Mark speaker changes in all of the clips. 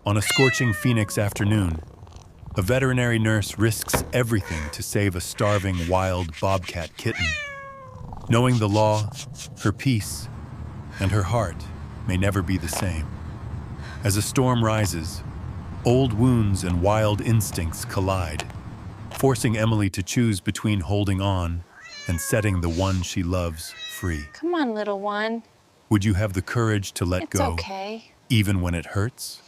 Speaker 1: On a scorching Phoenix afternoon, a veterinary nurse risks everything to save a starving wild bobcat kitten. Knowing the law, her peace, and her heart may never be the same. As a storm rises, old wounds and wild instincts collide, forcing Emily to choose between holding on and setting the one she loves free.
Speaker 2: Come on, little one.
Speaker 1: Would you have the courage to let
Speaker 2: It's
Speaker 1: go,
Speaker 2: okay.
Speaker 1: even when it hurts?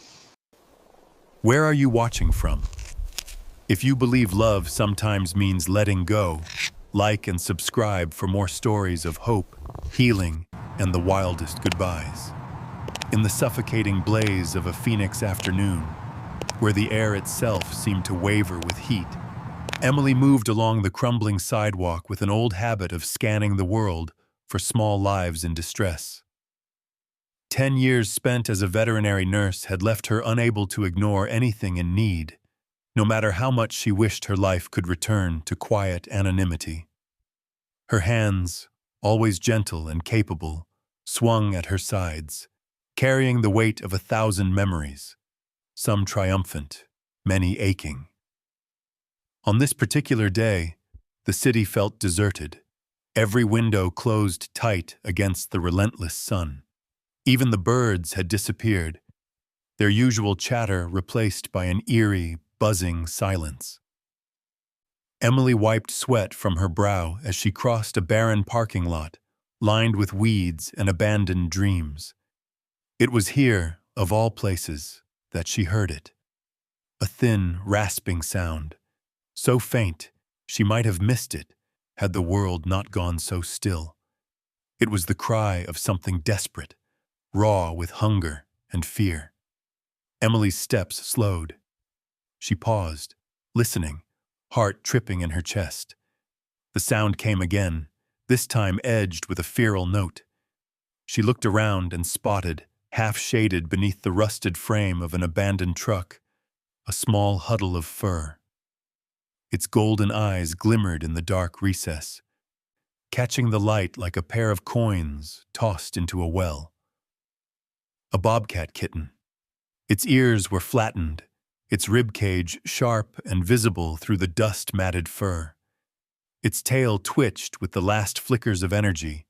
Speaker 1: Where are you watching from? If you believe love sometimes means letting go, like and subscribe for more stories of hope, healing, and the wildest goodbyes. In the suffocating blaze of a Phoenix afternoon, where the air itself seemed to waver with heat, Emily moved along the crumbling sidewalk with an old habit of scanning the world for small lives in distress. 10 years spent as a veterinary nurse had left her unable to ignore anything in need, no matter how much she wished her life could return to quiet anonymity. Her hands, always gentle and capable, swung at her sides, carrying the weight of 1,000 memories, some triumphant, many aching. On this particular day, the city felt deserted, every window closed tight against the relentless sun. Even the birds had disappeared, their usual chatter replaced by an eerie, buzzing silence. Emily wiped sweat from her brow as she crossed a barren parking lot, lined with weeds and abandoned dreams. It was here, of all places, that she heard it. A thin, rasping sound, so faint she might have missed it had the world not gone so still. It was the cry of something desperate, raw with hunger and fear. Emily's steps slowed. She paused, listening, heart tripping in her chest. The sound came again, this time edged with a feral note. She looked around and spotted, half-shaded beneath the rusted frame of an abandoned truck, a small huddle of fur. Its golden eyes glimmered in the dark recess, catching the light like a pair of coins tossed into a well. A bobcat kitten. Its ears were flattened, its ribcage sharp and visible through the dust-matted fur. Its tail twitched with the last flickers of energy,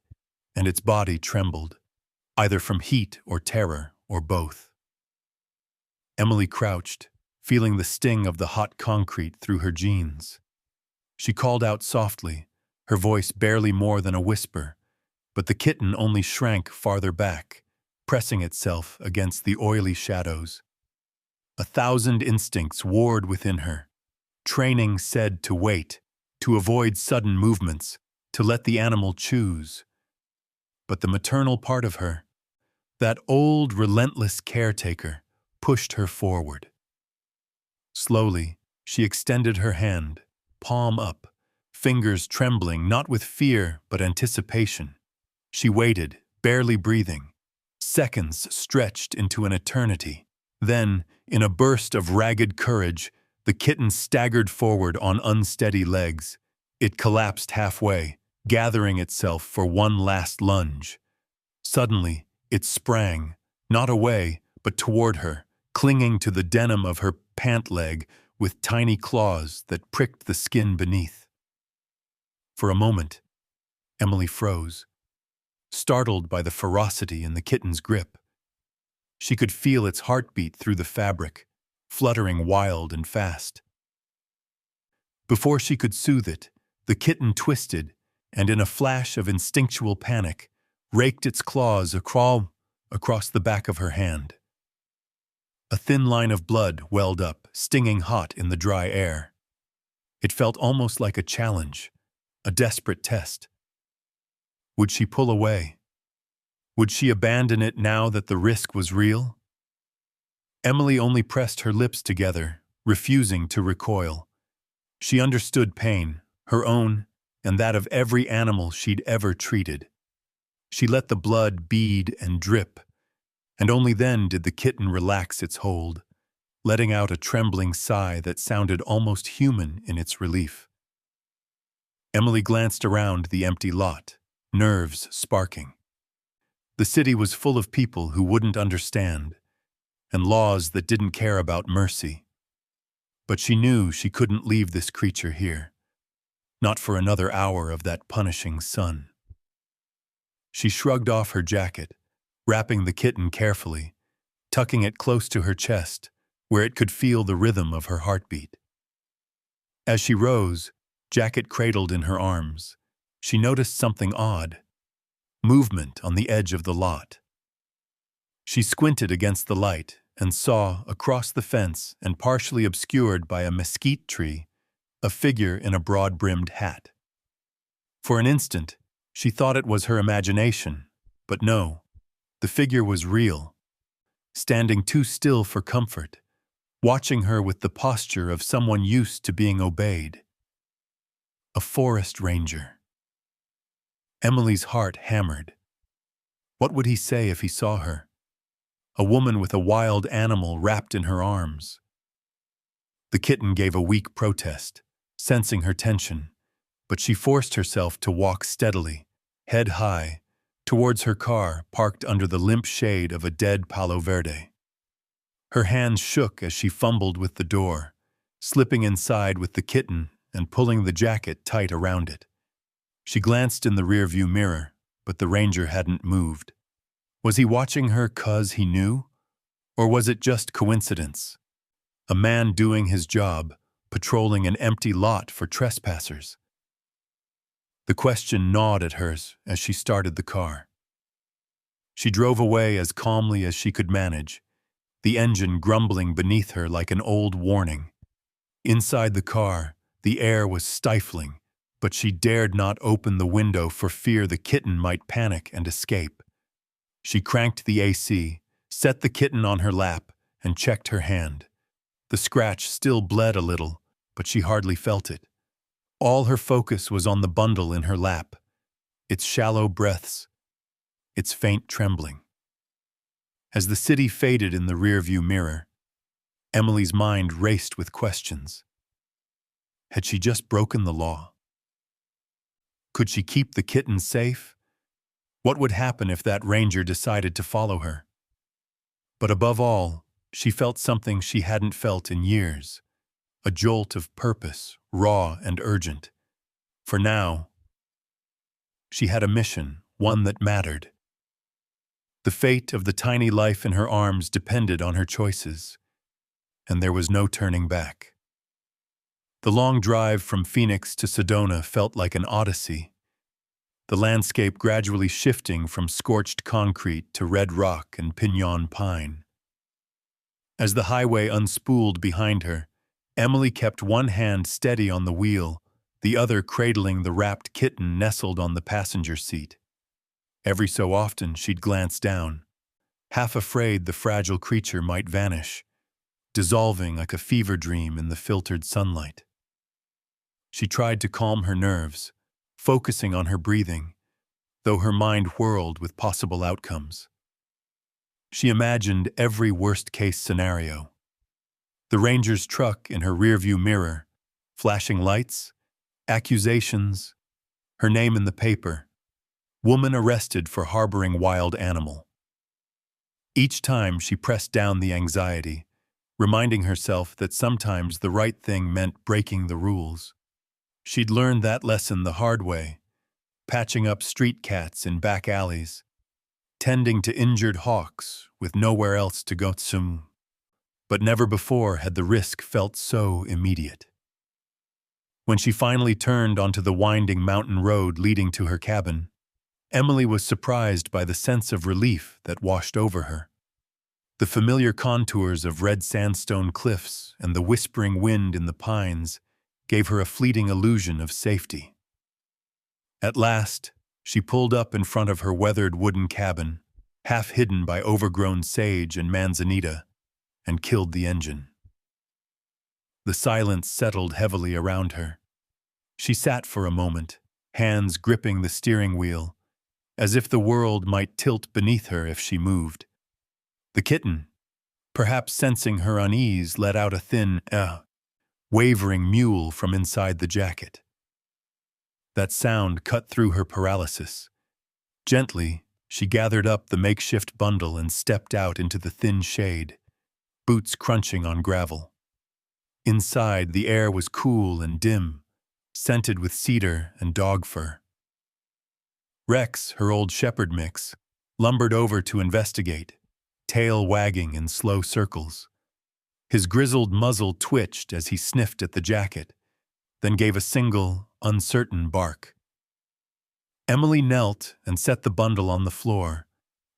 Speaker 1: and its body trembled, either from heat or terror or both. Emily crouched, feeling the sting of the hot concrete through her jeans. She called out softly, her voice barely more than a whisper, but the kitten only shrank farther back, pressing itself against the oily shadows. 1,000 instincts warred within her. Training said to wait, to avoid sudden movements, to let the animal choose. But the maternal part of her, that old, relentless caretaker, pushed her forward. Slowly, she extended her hand, palm up, fingers trembling not with fear but anticipation. She waited, barely breathing. Seconds stretched into an eternity. Then, in a burst of ragged courage, the kitten staggered forward on unsteady legs. It collapsed halfway, gathering itself for one last lunge. Suddenly, it sprang, not away, but toward her, clinging to the denim of her pant leg with tiny claws that pricked the skin beneath. For a moment, Emily froze, startled by the ferocity in the kitten's grip. She could feel its heartbeat through the fabric, fluttering wild and fast. Before she could soothe it, the kitten twisted and, in a flash of instinctual panic, raked its claws across the back of her hand. A thin line of blood welled up, stinging hot in the dry air. It felt almost like a challenge, a desperate test. Would she pull away? Would she abandon it now that the risk was real? Emily only pressed her lips together, refusing to recoil. She understood pain, her own, and that of every animal she'd ever treated. She let the blood bead and drip, and only then did the kitten relax its hold, letting out a trembling sigh that sounded almost human in its relief. Emily glanced around the empty lot, nerves sparking. The city was full of people who wouldn't understand, and laws that didn't care about mercy. But she knew she couldn't leave this creature here, not for another hour of that punishing sun. She shrugged off her jacket, wrapping the kitten carefully, tucking it close to her chest, where it could feel the rhythm of her heartbeat. As she rose, jacket cradled in her arms, she noticed something odd: movement on the edge of the lot. She squinted against the light and saw, across the fence and partially obscured by a mesquite tree, a figure in a broad-brimmed hat. For an instant, she thought it was her imagination, but no, the figure was real, standing too still for comfort, watching her with the posture of someone used to being obeyed. A forest ranger. Emily's heart hammered. What would he say if he saw her? A woman with a wild animal wrapped in her arms. The kitten gave a weak protest, sensing her tension, but she forced herself to walk steadily, head high, towards her car parked under the limp shade of a dead Palo Verde. Her hands shook as she fumbled with the door, slipping inside with the kitten and pulling the jacket tight around it. She glanced in the rearview mirror, but the ranger hadn't moved. Was he watching her 'cause he knew? Or was it just coincidence? A man doing his job, patrolling an empty lot for trespassers. The question gnawed at her as she started the car. She drove away as calmly as she could manage, the engine grumbling beneath her like an old warning. Inside the car, the air was stifling, but she dared not open the window for fear the kitten might panic and escape. She cranked the AC, set the kitten on her lap, and checked her hand. The scratch still bled a little, but she hardly felt it. All her focus was on the bundle in her lap, its shallow breaths, its faint trembling. As the city faded in the rearview mirror, Emily's mind raced with questions. Had she just broken the law? Could she keep the kitten safe? What would happen if that ranger decided to follow her? But above all, she felt something she hadn't felt in years, a jolt of purpose, raw and urgent. For now, she had a mission, one that mattered. The fate of the tiny life in her arms depended on her choices, and there was no turning back. The long drive from Phoenix to Sedona felt like an odyssey, the landscape gradually shifting from scorched concrete to red rock and pinyon pine. As the highway unspooled behind her, Emily kept one hand steady on the wheel, the other cradling the wrapped kitten nestled on the passenger seat. Every so often she'd glance down, half afraid the fragile creature might vanish, dissolving like a fever dream in the filtered sunlight. She tried to calm her nerves, focusing on her breathing, though her mind whirled with possible outcomes. She imagined every worst-case scenario. The ranger's truck in her rearview mirror, flashing lights, accusations, her name in the paper, woman arrested for harboring wild animal. Each time she pressed down the anxiety, reminding herself that sometimes the right thing meant breaking the rules. She'd learned that lesson the hard way, patching up street cats in back alleys, tending to injured hawks with nowhere else to go. But never before had the risk felt so immediate. When she finally turned onto the winding mountain road leading to her cabin, Emily was surprised by the sense of relief that washed over her. The familiar contours of red sandstone cliffs and the whispering wind in the pines gave her a fleeting illusion of safety. At last, she pulled up in front of her weathered wooden cabin, half hidden by overgrown sage and manzanita, and killed the engine. The silence settled heavily around her. She sat for a moment, hands gripping the steering wheel, as if the world might tilt beneath her if she moved. The kitten, perhaps sensing her unease, let out a thin, wavering mewl from inside the jacket. That sound cut through her paralysis. Gently, she gathered up the makeshift bundle and stepped out into the thin shade, boots crunching on gravel. Inside, the air was cool and dim, scented with cedar and dog fur. Rex, her old shepherd mix, lumbered over to investigate, tail wagging in slow circles. His grizzled muzzle twitched as he sniffed at the jacket, then gave a single, uncertain bark. Emily knelt and set the bundle on the floor,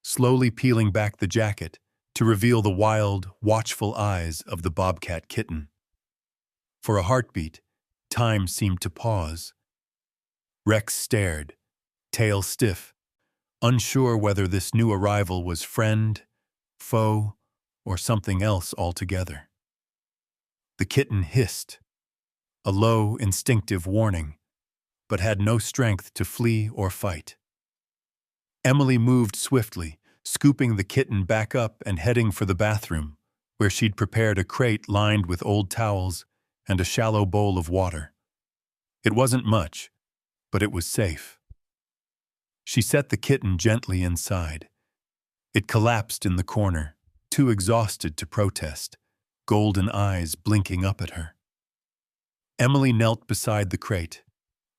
Speaker 1: slowly peeling back the jacket to reveal the wild, watchful eyes of the Bobcat Kitten. For a heartbeat, time seemed to pause. Rex stared, tail stiff, unsure whether this new arrival was friend, foe, or something else altogether. The kitten hissed, a low, instinctive warning, but had no strength to flee or fight. Emily moved swiftly, scooping the kitten back up and heading for the bathroom, where she'd prepared a crate lined with old towels and a shallow bowl of water. It wasn't much, but it was safe. She set the kitten gently inside. It collapsed in the corner, too exhausted to protest, golden eyes blinking up at her. Emily knelt beside the crate,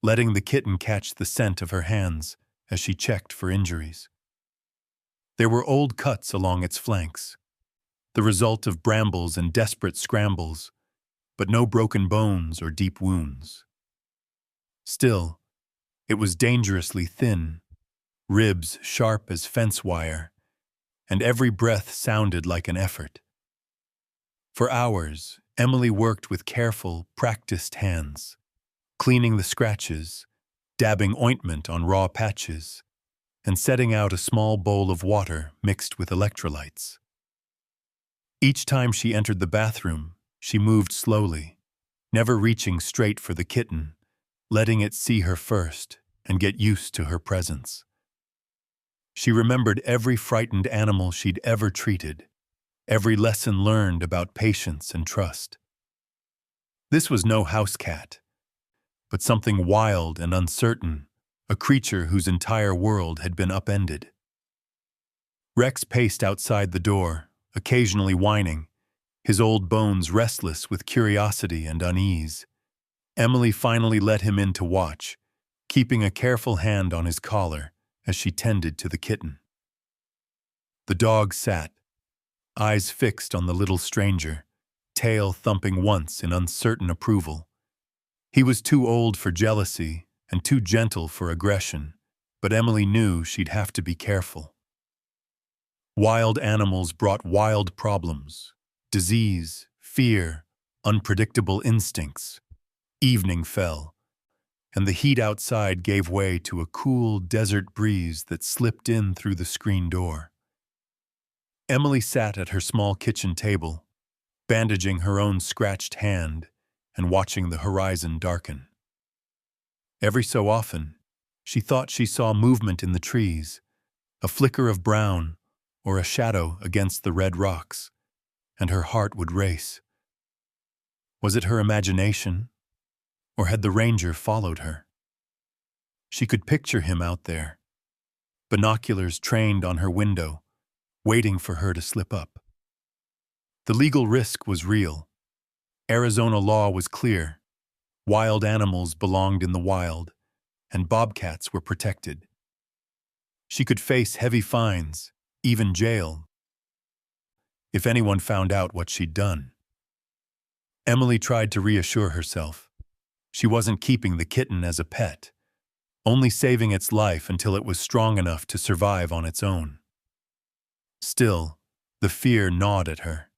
Speaker 1: letting the kitten catch the scent of her hands as she checked for injuries. There were old cuts along its flanks, the result of brambles and desperate scrambles, but no broken bones or deep wounds. Still, it was dangerously thin, ribs sharp as fence wire, and every breath sounded like an effort. For hours, Emily worked with careful, practiced hands, cleaning the scratches, dabbing ointment on raw patches, and setting out a small bowl of water mixed with electrolytes. Each time she entered the bathroom, she moved slowly, never reaching straight for the kitten, letting it see her first and get used to her presence. She remembered every frightened animal she'd ever treated, every lesson learned about patience and trust. This was no house cat, but something wild and uncertain, a creature whose entire world had been upended. Rex paced outside the door, occasionally whining, his old bones restless with curiosity and unease. Emily finally let him in to watch, keeping a careful hand on his collar as she tended to the kitten. The dog sat, eyes fixed on the little stranger, tail thumping once in uncertain approval. He was too old for jealousy and too gentle for aggression, but Emily knew she'd have to be careful. Wild animals brought wild problems, disease, fear, unpredictable instincts. Evening fell, and the heat outside gave way to a cool desert breeze that slipped in through the screen door. Emily sat at her small kitchen table, bandaging her own scratched hand and watching the horizon darken. Every so often, she thought she saw movement in the trees, a flicker of brown or a shadow against the red rocks, and her heart would race. Was it her imagination, or had the ranger followed her? She could picture him out there, binoculars trained on her window, waiting for her to slip up. The legal risk was real. Arizona law was clear. Wild animals belonged in the wild, and bobcats were protected. She could face heavy fines, even jail, if anyone found out what she'd done. Emily tried to reassure herself. She wasn't keeping the kitten as a pet, only saving its life until it was strong enough to survive on its own. Still, the fear gnawed at her.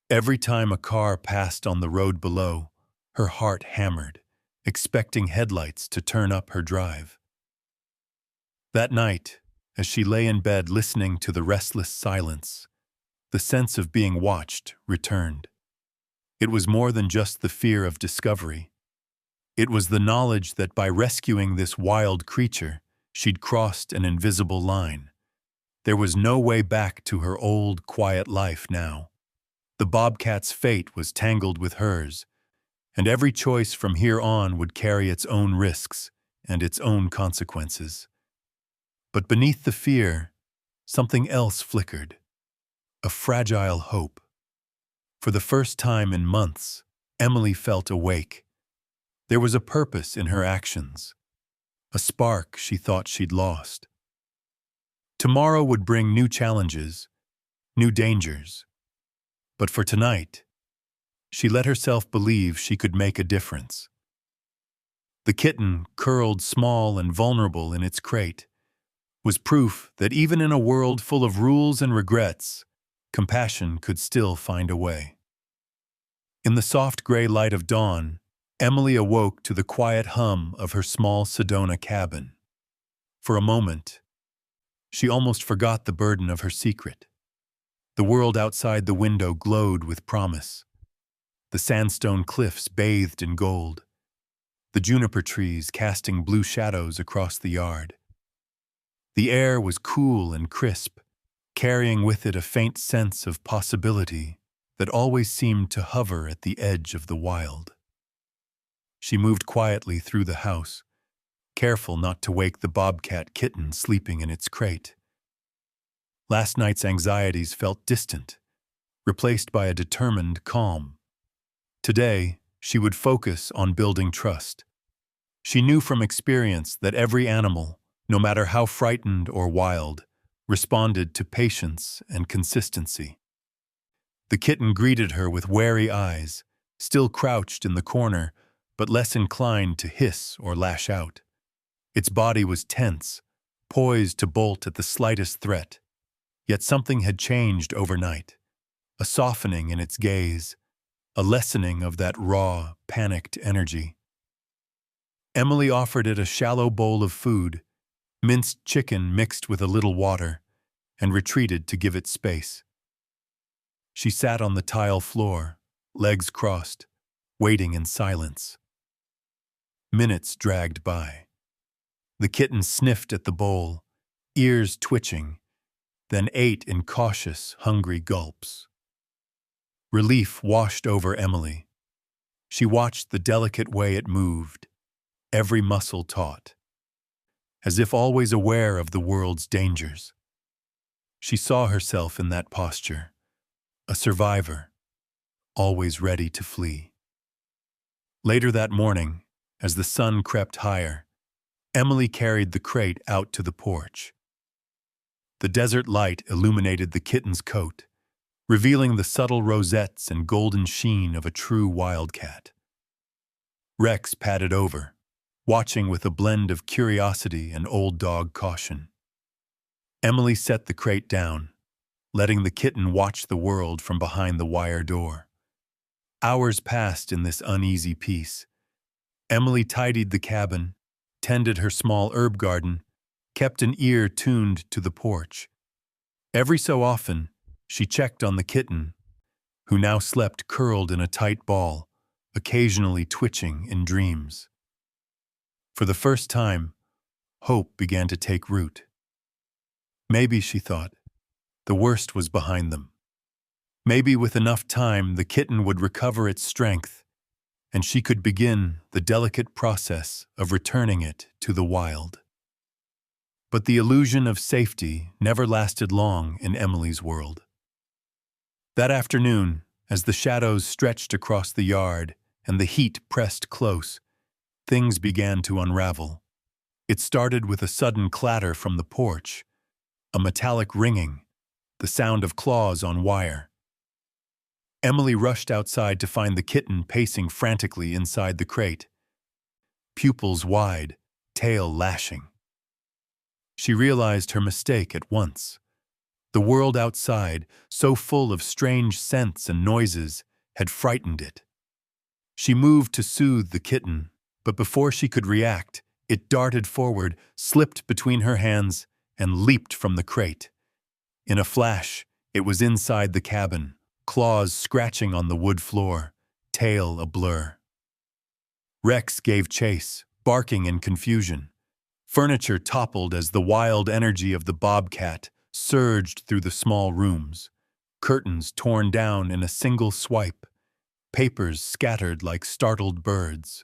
Speaker 1: Every time a car passed on the road below, her heart hammered, expecting headlights to turn up her drive. That night, as she lay in bed listening to the restless silence, the sense of being watched returned. It was more than just the fear of discovery. It was the knowledge that by rescuing this wild creature, she'd crossed an invisible line. There was no way back to her old, quiet life now. The bobcat's fate was tangled with hers, and every choice from here on would carry its own risks and its own consequences. But beneath the fear, something else flickered, a fragile hope. For the first time in months, Emily felt awake. There was a purpose in her actions, a spark she thought she'd lost. Tomorrow would bring new challenges, new dangers. But for tonight, she let herself believe she could make a difference. The kitten, curled small and vulnerable in its crate, was proof that even in a world full of rules and regrets, compassion could still find a way. In the soft gray light of dawn, Emily awoke to the quiet hum of her small Sedona cabin. For a moment, she almost forgot the burden of her secret. The world outside the window glowed with promise. The sandstone cliffs bathed in gold, the juniper trees casting blue shadows across the yard. The air was cool and crisp, carrying with it a faint sense of possibility that always seemed to hover at the edge of the wild. She moved quietly through the house, careful not to wake the Bobcat Kitten sleeping in its crate. Last night's anxieties felt distant, replaced by a determined calm. Today, she would focus on building trust. She knew from experience that every animal, no matter how frightened or wild, responded to patience and consistency. The kitten greeted her with wary eyes, still crouched in the corner, but less inclined to hiss or lash out. Its body was tense, poised to bolt at the slightest threat. Yet something had changed overnight, a softening in its gaze, a lessening of that raw, panicked energy. Emily offered it a shallow bowl of food, minced chicken mixed with a little water, and retreated to give it space. She sat on the tile floor, legs crossed, waiting in silence. Minutes dragged by. The kitten sniffed at the bowl, ears twitching, then ate in cautious, hungry gulps. Relief washed over Emily. She watched the delicate way it moved, every muscle taut, as if always aware of the world's dangers. She saw herself in that posture, a survivor, always ready to flee. Later that morning, as the sun crept higher, Emily carried the crate out to the porch. The desert light illuminated the kitten's coat, revealing the subtle rosettes and golden sheen of a true wildcat. Rex padded over, watching with a blend of curiosity and old dog caution. Emily set the crate down, letting the kitten watch the world from behind the wire door. Hours passed in this uneasy peace. Emily tidied the cabin, tended her small herb garden, kept an ear tuned to the porch. Every so often, she checked on the kitten, who now slept curled in a tight ball, occasionally twitching in dreams. For the first time, hope began to take root. Maybe, she thought, the worst was behind them. Maybe with enough time the kitten would recover its strength, and she could begin the delicate process of returning it to the wild. But the illusion of safety never lasted long in Emily's world. That afternoon, as the shadows stretched across the yard and the heat pressed close, things began to unravel. It started with a sudden clatter from the porch, a metallic ringing, the sound of claws on wire. Emily rushed outside to find the kitten pacing frantically inside the crate, pupils wide, tail lashing. She realized her mistake at once. The world outside, so full of strange scents and noises, had frightened it. She moved to soothe the kitten, but before she could react, it darted forward, slipped between her hands, and leaped from the crate. In a flash, it was inside the cabin, claws scratching on the wood floor, tail a blur. Rex gave chase, barking in confusion. Furniture toppled as the wild energy of the bobcat surged through the small rooms, curtains torn down in a single swipe, papers scattered like startled birds.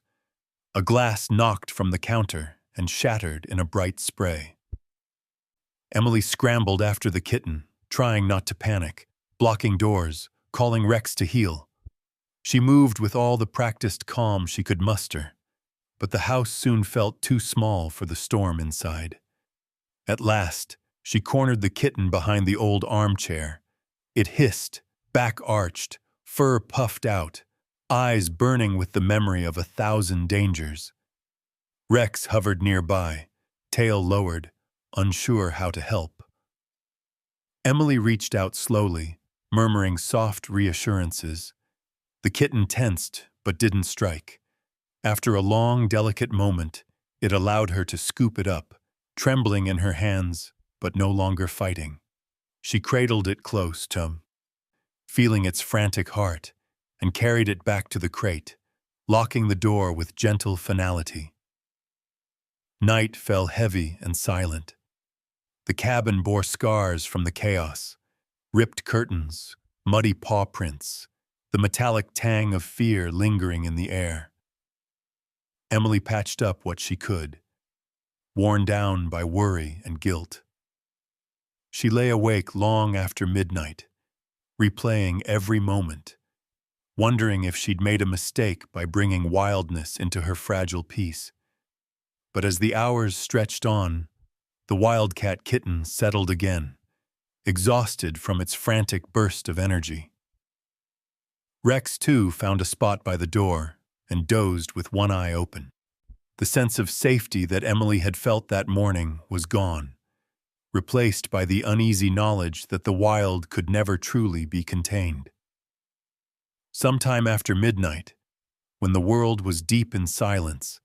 Speaker 1: A glass knocked from the counter and shattered in a bright spray. Emily scrambled after the kitten, trying not to panic, blocking doors, calling Rex to heel. She moved with all the practiced calm she could muster, but the house soon felt too small for the storm inside. At last, she cornered the kitten behind the old armchair. It hissed, back arched, fur puffed out, eyes burning with the memory of 1,000 dangers. Rex hovered nearby, tail lowered, unsure how to help. Emily reached out slowly, murmuring soft reassurances. The kitten tensed, but didn't strike. After a long, delicate moment, it allowed her to scoop it up, trembling in her hands, but no longer fighting. She cradled it close to him, feeling its frantic heart, and carried it back to the crate, locking the door with gentle finality. Night fell heavy and silent. The cabin bore scars from the chaos, ripped curtains, muddy paw prints, the metallic tang of fear lingering in the air. Emily patched up what she could, worn down by worry and guilt. She lay awake long after midnight, replaying every moment, wondering if she'd made a mistake by bringing wildness into her fragile peace. But as the hours stretched on, the wildcat kitten settled again, exhausted from its frantic burst of energy. Rex, too, found a spot by the door and dozed with one eye open. The sense of safety that Emily had felt that morning was gone, replaced by the uneasy knowledge that the wild could never truly be contained. Sometime after midnight, when the world was deep in silence,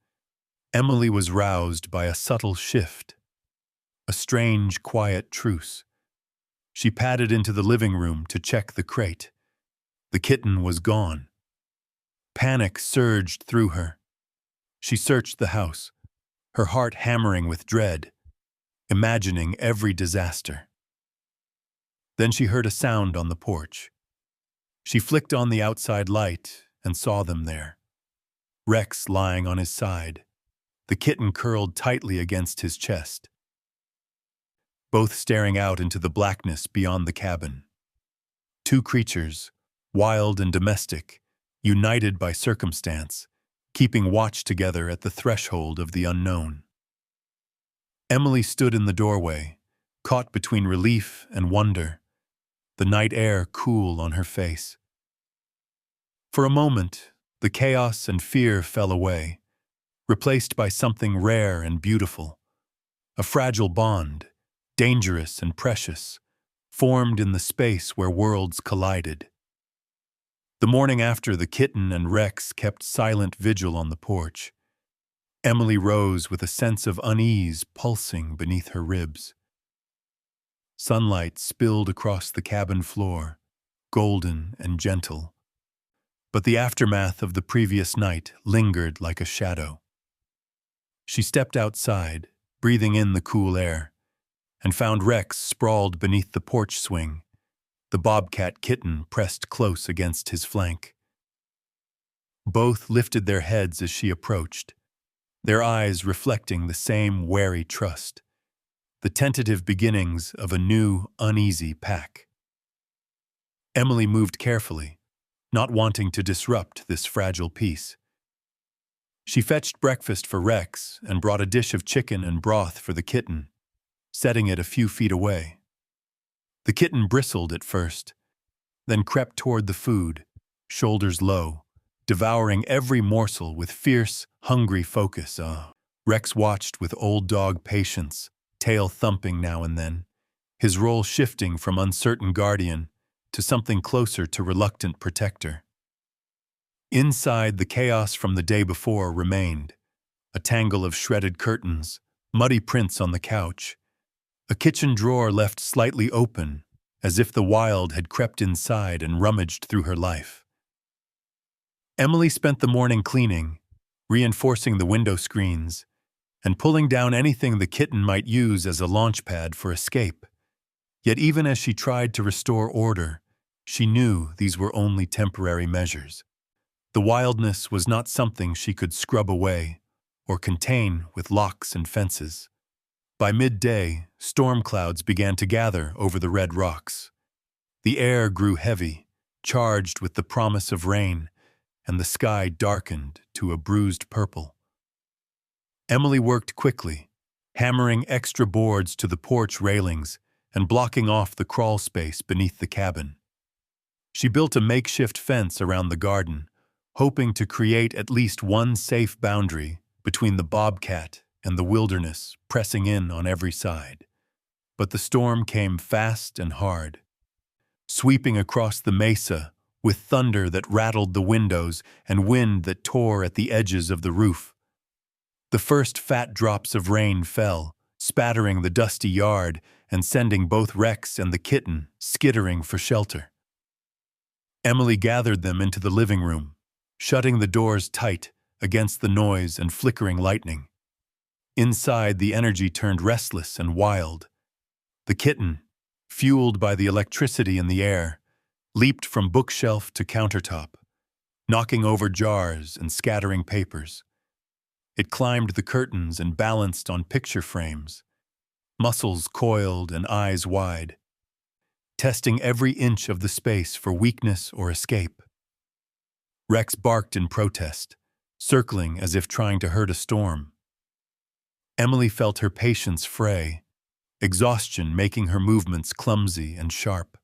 Speaker 1: Emily was roused by a subtle shift, a strange, quiet truce. She padded into the living room to check the crate. The kitten was gone. Panic surged through her. She searched the house, her heart hammering with dread, imagining every disaster. Then she heard a sound on the porch. She flicked on the outside light and saw them there. Rex lying on his side, the kitten curled tightly against his chest, both staring out into the blackness beyond the cabin. Two creatures, wild and domestic, united by circumstance, keeping watch together at the threshold of the unknown. Emily stood in the doorway, caught between relief and wonder, the night air cool on her face. For a moment, the chaos and fear fell away, replaced by something rare and beautiful, a fragile bond, dangerous and precious, formed in the space where worlds collided. The morning after, the kitten and Rex kept silent vigil on the porch. Emily rose with a sense of unease pulsing beneath her ribs. Sunlight spilled across the cabin floor, golden and gentle, but the aftermath of the previous night lingered like a shadow. She stepped outside, breathing in the cool air, and found Rex sprawled beneath the porch swing, the bobcat kitten pressed close against his flank. Both lifted their heads as she approached, their eyes reflecting the same wary trust, the tentative beginnings of a new, uneasy pack. Emily moved carefully, not wanting to disrupt this fragile peace. She fetched breakfast for Rex and brought a dish of chicken and broth for the kitten, setting it a few feet away. The kitten bristled at first, then crept toward the food, shoulders low, devouring every morsel with fierce, hungry focus. Rex watched with old dog patience, tail thumping now and then, his role shifting from uncertain guardian to something closer to reluctant protector. Inside, the chaos from the day before remained, a tangle of shredded curtains, muddy prints on the couch, a kitchen drawer left slightly open, as if the wild had crept inside and rummaged through her life. Emily spent the morning cleaning, reinforcing the window screens, and pulling down anything the kitten might use as a launch pad for escape. Yet even as she tried to restore order, she knew these were only temporary measures. The wildness was not something she could scrub away or contain with locks and fences. By midday, storm clouds began to gather over the red rocks. The air grew heavy, charged with the promise of rain, and the sky darkened to a bruised purple. Emily worked quickly, hammering extra boards to the porch railings and blocking off the crawl space beneath the cabin. She built a makeshift fence around the garden, hoping to create at least one safe boundary between the bobcat and the wilderness pressing in on every side. But the storm came fast and hard, sweeping across the mesa with thunder that rattled the windows and wind that tore at the edges of the roof. The first fat drops of rain fell, spattering the dusty yard and sending both Rex and the kitten skittering for shelter. Emily gathered them into the living room, shutting the doors tight against the noise and flickering lightning. Inside, the energy turned restless and wild. The kitten, fueled by the electricity in the air, leaped from bookshelf to countertop, knocking over jars and scattering papers. It climbed the curtains and balanced on picture frames, muscles coiled and eyes wide, testing every inch of the space for weakness or escape. Rex barked in protest, circling as if trying to hurt a storm. Emily felt her patience fray, exhaustion making her movements clumsy and sharp.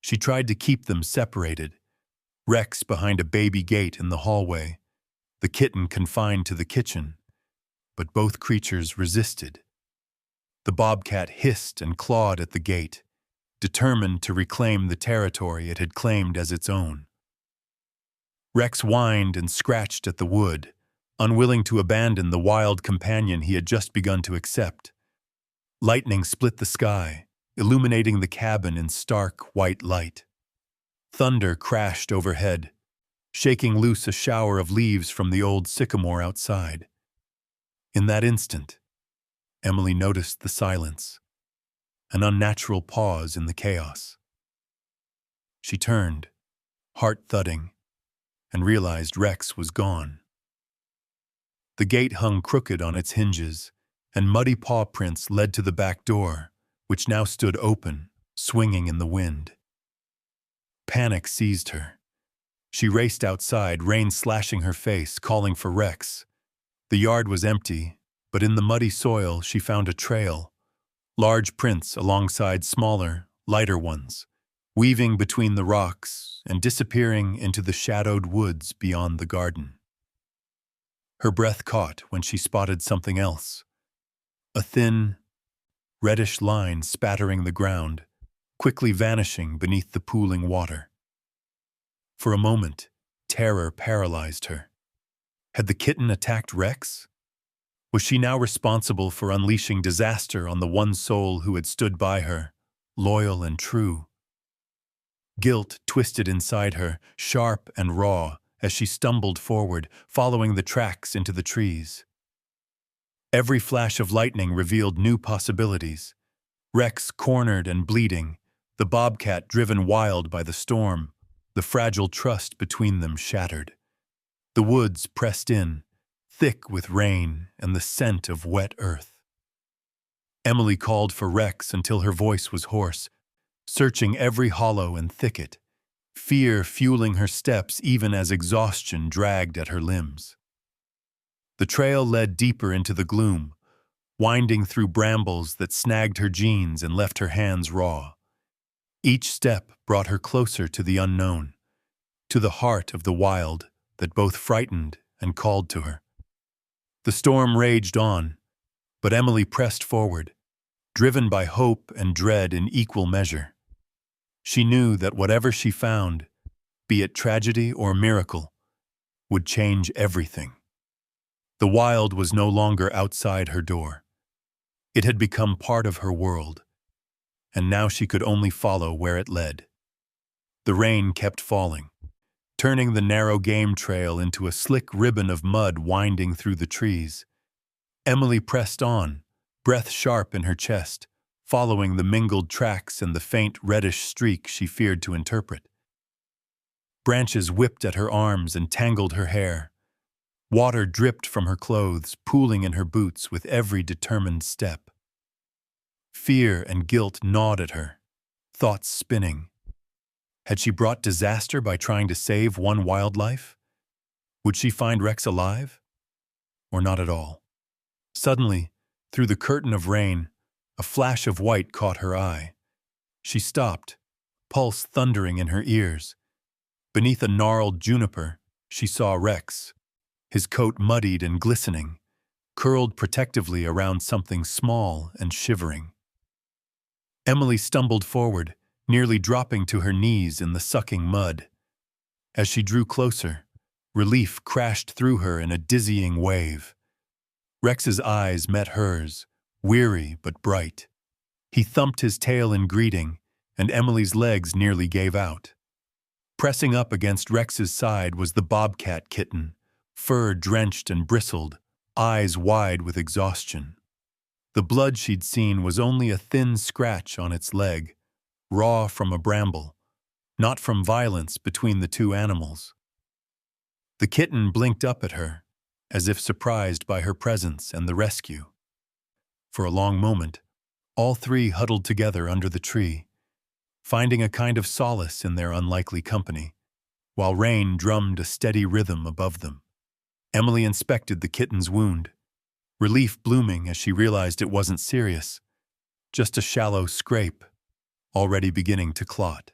Speaker 1: She tried to keep them separated, Rex behind a baby gate in the hallway, the kitten confined to the kitchen, but both creatures resisted. The bobcat hissed and clawed at the gate, determined to reclaim the territory it had claimed as its own. Rex whined and scratched at the wood, unwilling to abandon the wild companion he had just begun to accept. Lightning split the sky, illuminating the cabin in stark white light. Thunder crashed overhead, shaking loose a shower of leaves from the old sycamore outside. In that instant, Emily noticed the silence, an unnatural pause in the chaos. She turned, heart thudding, and realized Rex was gone. The gate hung crooked on its hinges, and muddy paw prints led to the back door, which now stood open, swinging in the wind. Panic seized her. She raced outside, rain slashing her face, calling for Rex. The yard was empty, but in the muddy soil she found a trail, large prints alongside smaller, lighter ones, weaving between the rocks and disappearing into the shadowed woods beyond the garden. Her breath caught when she spotted something else, a thin, reddish line spattering the ground, quickly vanishing beneath the pooling water. For a moment, terror paralyzed her. Had the kitten attacked Rex? Was she now responsible for unleashing disaster on the one soul who had stood by her, loyal and true? Guilt twisted inside her, sharp and raw, as she stumbled forward, following the tracks into the trees. Every flash of lightning revealed new possibilities. Rex cornered and bleeding, the bobcat driven wild by the storm, the fragile trust between them shattered. The woods pressed in, thick with rain and the scent of wet earth. Emily called for Rex until her voice was hoarse, searching every hollow and thicket, fear fueling her steps even as exhaustion dragged at her limbs. The trail led deeper into the gloom, winding through brambles that snagged her jeans and left her hands raw. Each step brought her closer to the unknown, to the heart of the wild that both frightened and called to her. The storm raged on, but Emily pressed forward, driven by hope and dread in equal measure. She knew that whatever she found, be it tragedy or miracle, would change everything. The wild was no longer outside her door. It had become part of her world, and now she could only follow where it led. The rain kept falling, turning the narrow game trail into a slick ribbon of mud winding through the trees. Emily pressed on, breath sharp in her chest, following the mingled tracks and the faint reddish streak she feared to interpret. Branches whipped at her arms and tangled her hair. Water dripped from her clothes, pooling in her boots with every determined step. Fear and guilt gnawed at her, thoughts spinning. Had she brought disaster by trying to save one wildlife? Would she find Rex alive? Or not at all? Suddenly, through the curtain of rain, a flash of white caught her eye. She stopped, pulse thundering in her ears. Beneath a gnarled juniper, she saw Rex, his coat muddied and glistening, curled protectively around something small and shivering. Emily stumbled forward, nearly dropping to her knees in the sucking mud. As she drew closer, relief crashed through her in a dizzying wave. Rex's eyes met hers, weary but bright. He thumped his tail in greeting, and Emily's legs nearly gave out. Pressing up against Rex's side was the Bobcat Kitten, fur drenched and bristled, eyes wide with exhaustion. The blood she'd seen was only a thin scratch on its leg, raw from a bramble, not from violence between the two animals. The kitten blinked up at her, as if surprised by her presence and the rescue. For a long moment, all three huddled together under the tree, finding a kind of solace in their unlikely company, while rain drummed a steady rhythm above them. Emily inspected the kitten's wound, relief blooming as she realized it wasn't serious, just a shallow scrape, already beginning to clot.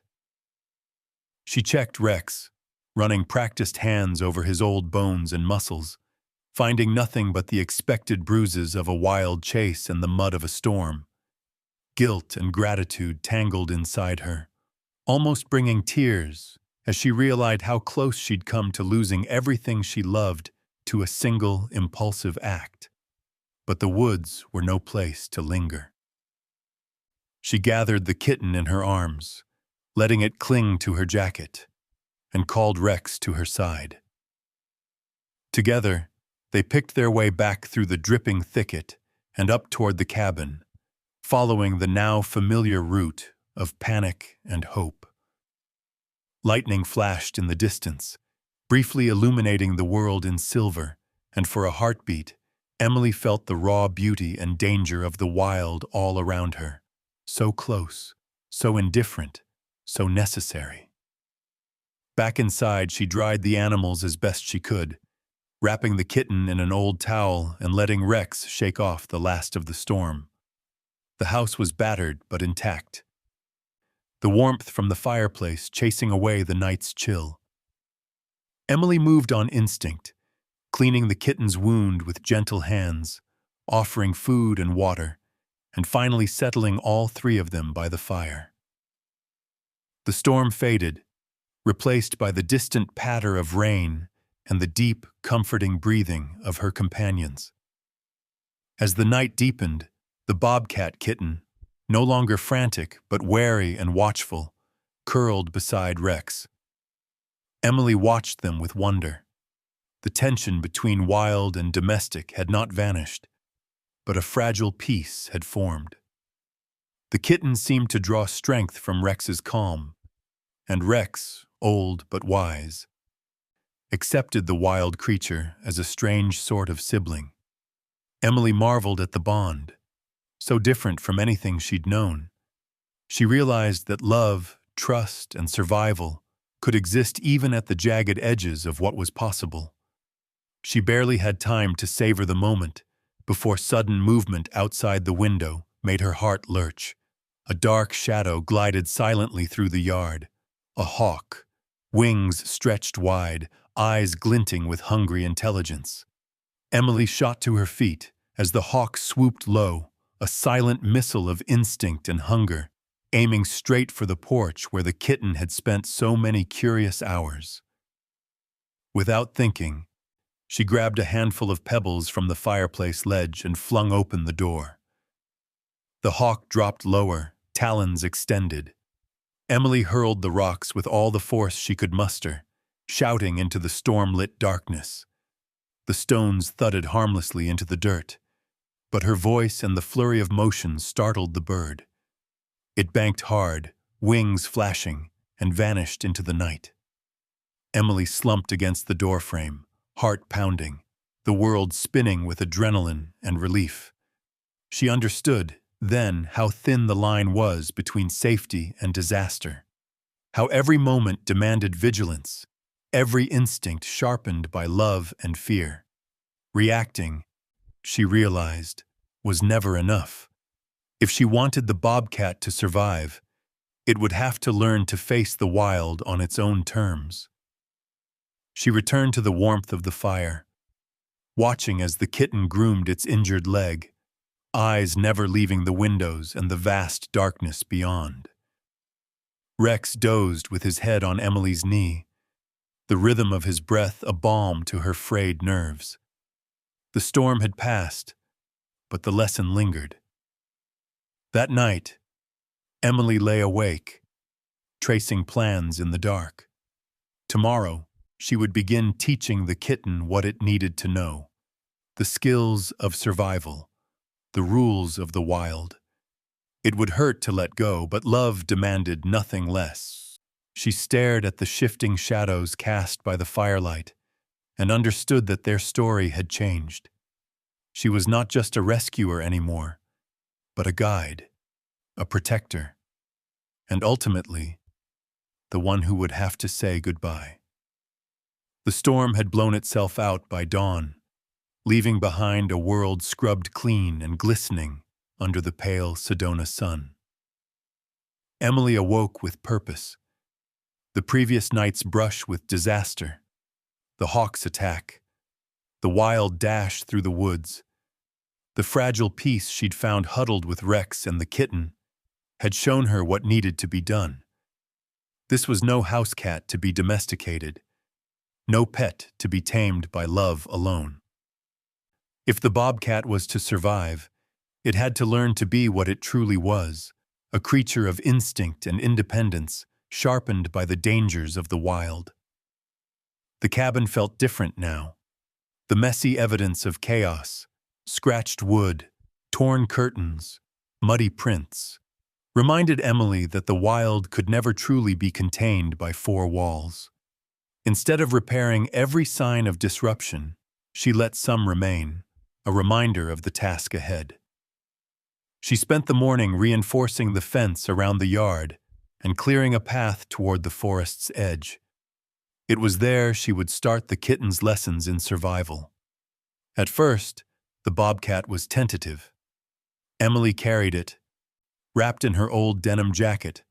Speaker 1: She checked Rex, running practiced hands over his old bones and muscles, finding nothing but the expected bruises of a wild chase and the mud of a storm. Guilt and gratitude tangled inside her, almost bringing tears as she realized how close she'd come to losing everything she loved to a single impulsive act. But the woods were no place to linger. She gathered the kitten in her arms, letting it cling to her jacket, and called Rex to her side. Together, they picked their way back through the dripping thicket and up toward the cabin, following the now familiar route of panic and hope. Lightning flashed in the distance, briefly illuminating the world in silver, and for a heartbeat, Emily felt the raw beauty and danger of the wild all around her. So close, so indifferent, so necessary. Back inside, she dried the animals as best she could, wrapping the kitten in an old towel and letting Rex shake off the last of the storm. The house was battered but intact, the warmth from the fireplace chasing away the night's chill. Emily moved on instinct, cleaning the kitten's wound with gentle hands, offering food and water, and finally settling all three of them by the fire. The storm faded, replaced by the distant patter of rain and the deep, comforting breathing of her companions. As the night deepened, the Bobcat Kitten, no longer frantic but wary and watchful, curled beside Rex. Emily watched them with wonder. The tension between wild and domestic had not vanished, but a fragile peace had formed. The kitten seemed to draw strength from Rex's calm, and Rex, old but wise, accepted the wild creature as a strange sort of sibling. Emily marveled at the bond, so different from anything she'd known. She realized that love, trust, and survival could exist even at the jagged edges of what was possible. She barely had time to savor the moment before sudden movement outside the window made her heart lurch. A dark shadow glided silently through the yard. A hawk, wings stretched wide, eyes glinting with hungry intelligence. Emily shot to her feet as the hawk swooped low, a silent missile of instinct and hunger, aiming straight for the porch where the kitten had spent so many curious hours. Without thinking, she grabbed a handful of pebbles from the fireplace ledge and flung open the door. The hawk dropped lower, talons extended. Emily hurled the rocks with all the force she could muster, shouting into the storm-lit darkness. The stones thudded harmlessly into the dirt, but her voice and the flurry of motion startled the bird. It banked hard, wings flashing, and vanished into the night. Emily slumped against the doorframe, heart pounding, the world spinning with adrenaline and relief. She understood, then, how thin the line was between safety and disaster. how every moment demanded vigilance, every instinct sharpened by love and fear. Reacting, she realized, was never enough. If she wanted the bobcat to survive, it would have to learn to face the wild on its own terms. She returned to the warmth of the fire, watching as the kitten groomed its injured leg, eyes never leaving the windows and the vast darkness beyond. Rex dozed with his head on Emily's knee, the rhythm of his breath a balm to her frayed nerves. The storm had passed, but the lesson lingered. That night, Emily lay awake, tracing plans in the dark. Tomorrow, she would begin teaching the kitten what it needed to know, the skills of survival, the rules of the wild. It would hurt to let go, but love demanded nothing less. She stared at the shifting shadows cast by the firelight and understood that their story had changed. She was not just a rescuer anymore, but a guide, a protector, and ultimately, the one who would have to say goodbye. The storm had blown itself out by dawn, leaving behind a world scrubbed clean and glistening under the pale Sedona sun. Emily awoke with purpose. The previous night's brush with disaster, the hawk's attack, the wild dash through the woods, the fragile peace she'd found huddled with Rex and the kitten, had shown her what needed to be done. This was no house cat to be domesticated, no pet to be tamed by love alone. If the bobcat was to survive, it had to learn to be what it truly was, a creature of instinct and independence, sharpened by the dangers of the wild. The cabin felt different now. The messy evidence of chaos, scratched wood, torn curtains, muddy prints, reminded Emily that the wild could never truly be contained by four walls. Instead of repairing every sign of disruption, she let some remain, a reminder of the task ahead. She spent the morning reinforcing the fence around the yard and clearing a path toward the forest's edge. It was there she would start the kitten's lessons in survival. At first, the bobcat was tentative. Emily carried it, wrapped in her old denim jacket,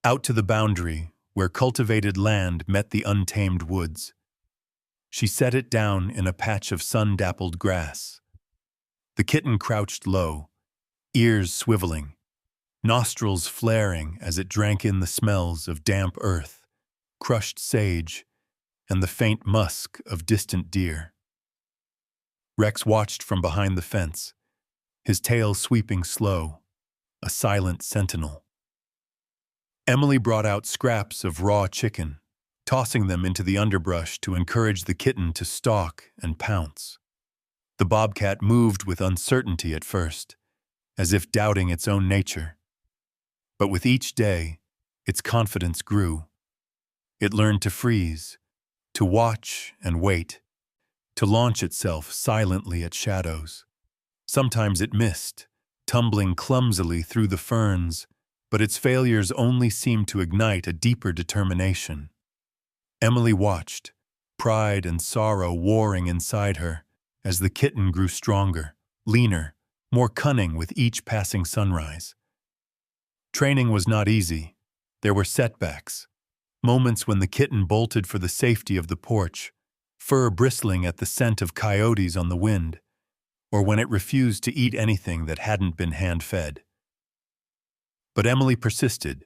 Speaker 1: out to the boundary where cultivated land met the untamed woods. She set it down in a patch of sun-dappled grass. The kitten crouched low, ears swiveling, nostrils flaring as it drank in the smells of damp earth, crushed sage, and the faint musk of distant deer. Rex watched from behind the fence, his tail sweeping slow, a silent sentinel. Emily brought out scraps of raw chicken, tossing them into the underbrush to encourage the kitten to stalk and pounce. The bobcat moved with uncertainty at first, as if doubting its own nature. But with each day, its confidence grew. It learned to freeze, to watch and wait, to launch itself silently at shadows. Sometimes it missed, tumbling clumsily through the ferns, but its failures only seemed to ignite a deeper determination. Emily watched, pride and sorrow warring inside her, as the kitten grew stronger, leaner, more cunning with each passing sunrise. Training was not easy. There were setbacks, moments when the kitten bolted for the safety of the porch, fur bristling at the scent of coyotes on the wind, or when it refused to eat anything that hadn't been hand-fed. But Emily persisted,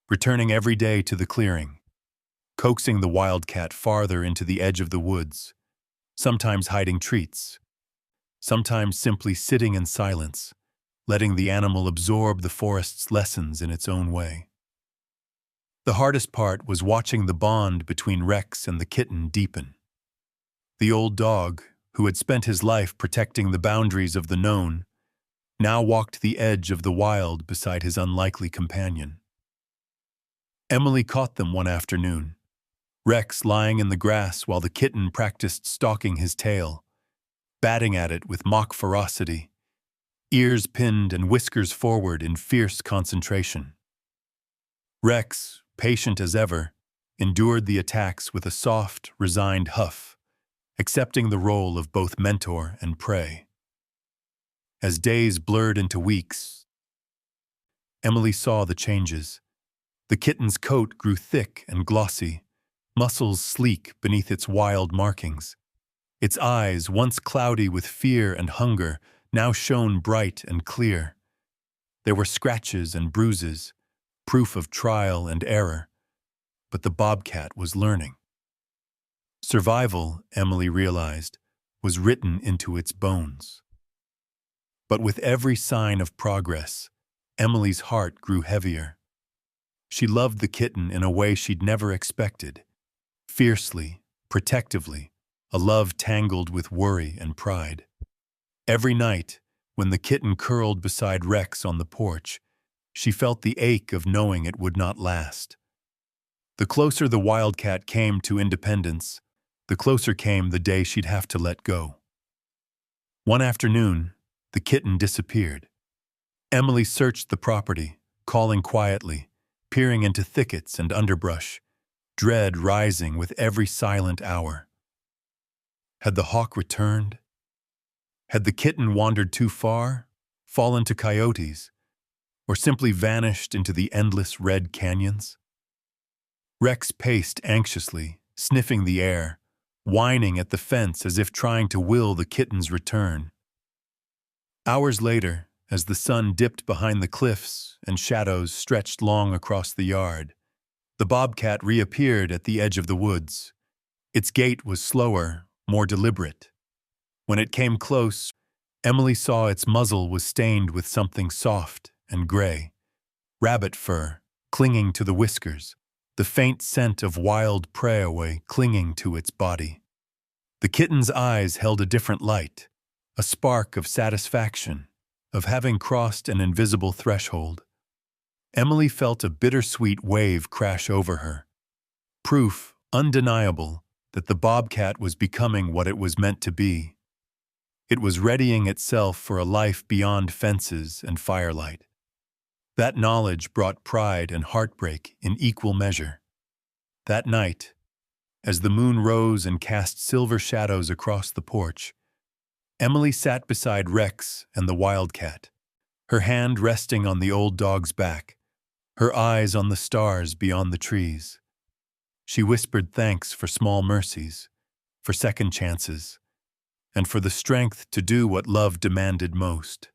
Speaker 1: returning every day to the clearing, coaxing the wildcat farther into the edge of the woods, sometimes hiding treats, sometimes simply sitting in silence, letting the animal absorb the forest's lessons in its own way. The hardest part was watching the bond between Rex and the kitten deepen. The old dog, who had spent his life protecting the boundaries of the known, now walked the edge of the wild beside his unlikely companion. Emily caught them one afternoon, Rex lying in the grass while the kitten practiced stalking his tail, batting at it with mock ferocity, ears pinned and whiskers forward in fierce concentration. Rex, patient as ever, endured the attacks with a soft, resigned huff, accepting the role of both mentor and prey. As days blurred into weeks, Emily saw the changes. The kitten's coat grew thick and glossy, muscles sleek beneath its wild markings. Its eyes, once cloudy with fear and hunger, now shone bright and clear. There were scratches and bruises, proof of trial and error, but the bobcat was learning. Survival, Emily realized, was written into its bones. But with every sign of progress, Emily's heart grew heavier. She loved the kitten in a way she'd never expected, fiercely, protectively, a love tangled with worry and pride. Every night, when the kitten curled beside Rex on the porch, she felt the ache of knowing it would not last. The closer the wildcat came to independence, the closer came the day she'd have to let go. One afternoon, the kitten disappeared. Emily searched the property, calling quietly, peering into thickets and underbrush, dread rising with every silent hour. Had the hawk returned? Had the kitten wandered too far, fallen to coyotes, or simply vanished into the endless red canyons? Rex paced anxiously, sniffing the air, whining at the fence as if trying to will the kitten's return. Hours later, as the sun dipped behind the cliffs and shadows stretched long across the yard, the bobcat reappeared at the edge of the woods. Its gait was slower, more deliberate. When it came close, Emily saw its muzzle was stained with something soft and gray. Rabbit fur, clinging to the whiskers, the faint scent of wild prey clinging to its body. The kitten's eyes held a different light, a spark of satisfaction, of having crossed an invisible threshold. Emily felt a bittersweet wave crash over her. Proof, undeniable, that the bobcat was becoming what it was meant to be. It was readying itself for a life beyond fences and firelight. That knowledge brought pride and heartbreak in equal measure. That night, as the moon rose and cast silver shadows across the porch, Emily sat beside Rex and the wildcat, her hand resting on the old dog's back, her eyes on the stars beyond the trees. She whispered thanks for small mercies, for second chances, and for the strength to do what love demanded most,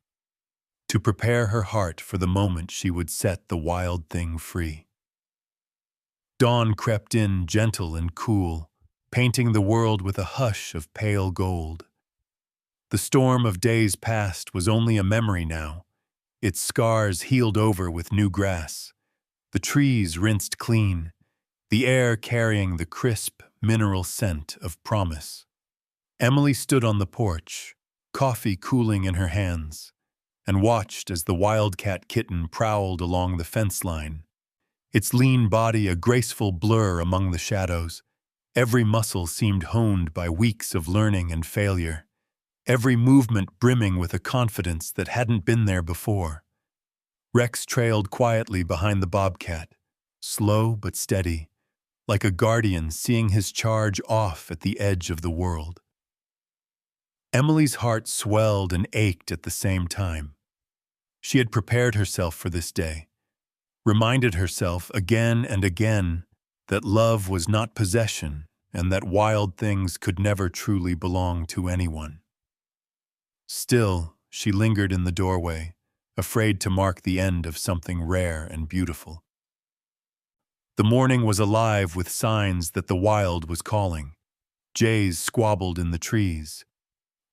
Speaker 1: to prepare her heart for the moment she would set the wild thing free. Dawn crept in gentle and cool, painting the world with a hush of pale gold. The storm of days past was only a memory now, its scars healed over with new grass, the trees rinsed clean, the air carrying the crisp, mineral scent of promise. Emily stood on the porch, coffee cooling in her hands, and watched as the wildcat kitten prowled along the fence line, its lean body a graceful blur among the shadows. Every muscle seemed honed by weeks of learning and failure, every movement brimming with a confidence that hadn't been there before. Rex trailed quietly behind the bobcat, slow but steady, like a guardian seeing his charge off at the edge of the world. Emily's heart swelled and ached at the same time. She had prepared herself for this day, reminded herself again and again that love was not possession and that wild things could never truly belong to anyone. Still, she lingered in the doorway, afraid to mark the end of something rare and beautiful. The morning was alive with signs that the wild was calling. Jays squabbled in the trees.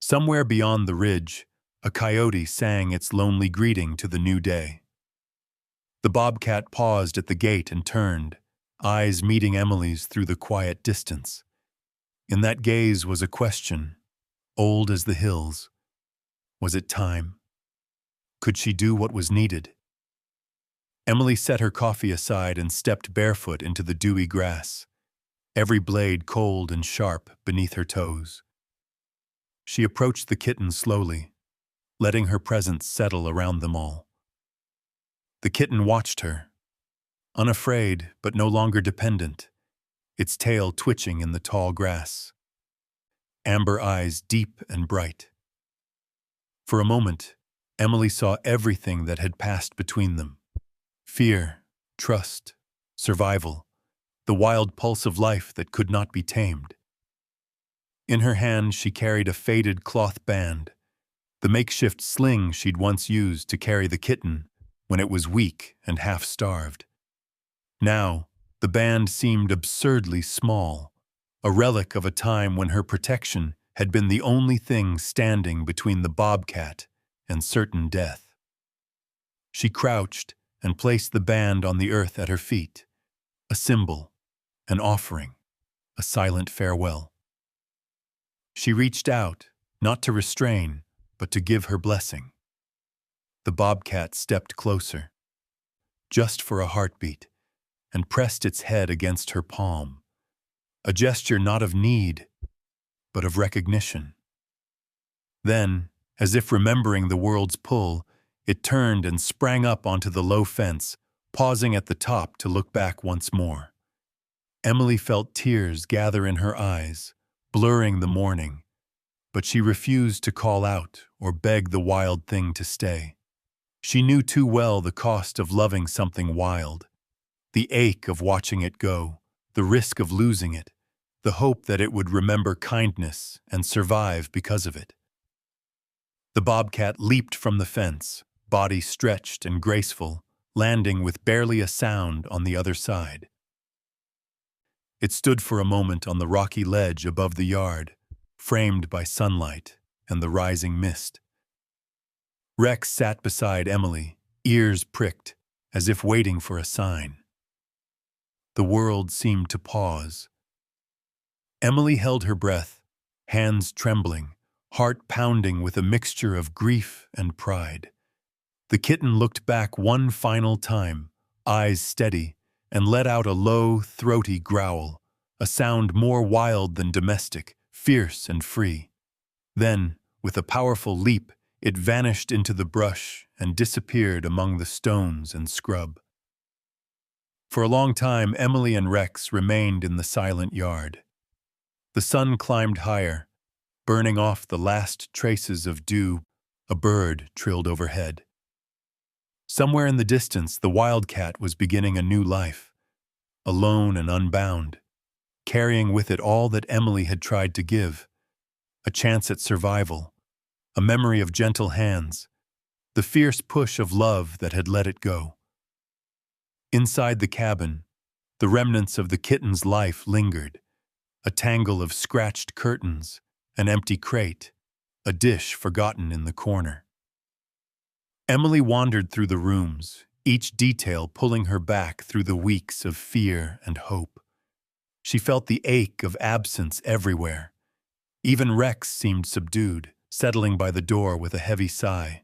Speaker 1: Somewhere beyond the ridge, a coyote sang its lonely greeting to the new day. The bobcat paused at the gate and turned, eyes meeting Emily's through the quiet distance. In that gaze was a question, old as the hills. Was it time? Could she do what was needed? Emily set her coffee aside and stepped barefoot into the dewy grass, every blade cold and sharp beneath her toes. She approached the kitten slowly, letting her presence settle around them all. The kitten watched her, unafraid but no longer dependent, its tail twitching in the tall grass, amber eyes deep and bright. For a moment, Emily saw everything that had passed between them: fear, trust, survival, the wild pulse of life that could not be tamed. In her hand she carried a faded cloth band, the makeshift sling she'd once used to carry the kitten when it was weak and half-starved. Now, the band seemed absurdly small, a relic of a time when her protection had been the only thing standing between the bobcat and certain death. She crouched and placed the band on the earth at her feet, a symbol, an offering, a silent farewell. She reached out, not to restrain, but to give her blessing. The bobcat stepped closer, just for a heartbeat, and pressed its head against her palm, a gesture not of need, but of recognition. Then, as if remembering the world's pull, it turned and sprang up onto the low fence, pausing at the top to look back once more. Emily felt tears gather in her eyes, blurring the morning, but she refused to call out or beg the wild thing to stay. She knew too well the cost of loving something wild, the ache of watching it go, the risk of losing it, the hope that it would remember kindness and survive because of it. The bobcat leaped from the fence, body stretched and graceful, landing with barely a sound on the other side. It stood for a moment on the rocky ledge above the yard, framed by sunlight and the rising mist. Rex sat beside Emily, ears pricked, as if waiting for a sign. The world seemed to pause. Emily held her breath, hands trembling, heart pounding with a mixture of grief and pride. The kitten looked back one final time, eyes steady, and let out a low, throaty growl, a sound more wild than domestic, fierce and free. Then, with a powerful leap, it vanished into the brush and disappeared among the stones and scrub. For a long time, Emily and Rex remained in the silent yard. The sun climbed higher, burning off the last traces of dew. A bird trilled overhead. Somewhere in the distance, the wildcat was beginning a new life, alone and unbound, carrying with it all that Emily had tried to give: a chance at survival, a memory of gentle hands, the fierce push of love that had let it go. Inside the cabin, the remnants of the kitten's life lingered: a tangle of scratched curtains, an empty crate, a dish forgotten in the corner. Emily wandered through the rooms, each detail pulling her back through the weeks of fear and hope. She felt the ache of absence everywhere. Even Rex seemed subdued, settling by the door with a heavy sigh,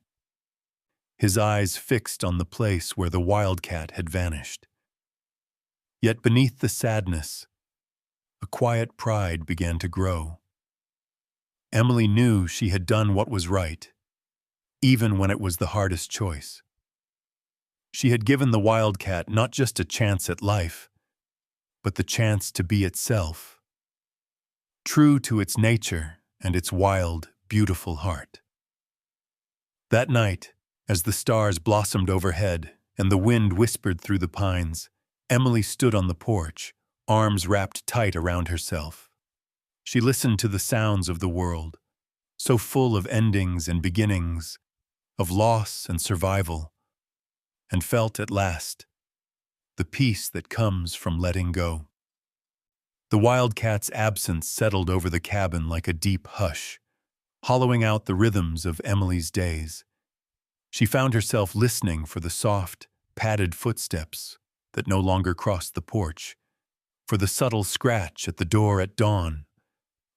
Speaker 1: his eyes fixed on the place where the wildcat had vanished. Yet beneath the sadness, a quiet pride began to grow. Emily knew she had done what was right, even when it was the hardest choice. She had given the wildcat not just a chance at life, but the chance to be itself, true to its nature and its wild, beautiful heart. That night, as the stars blossomed overhead and the wind whispered through the pines, Emily stood on the porch, arms wrapped tight around herself. She listened to the sounds of the world, so full of endings and beginnings, of loss and survival, and felt at last the peace that comes from letting go. The wildcat's absence settled over the cabin like a deep hush, hollowing out the rhythms of Emily's days. She found herself listening for the soft, padded footsteps that no longer crossed the porch, for the subtle scratch at the door at dawn,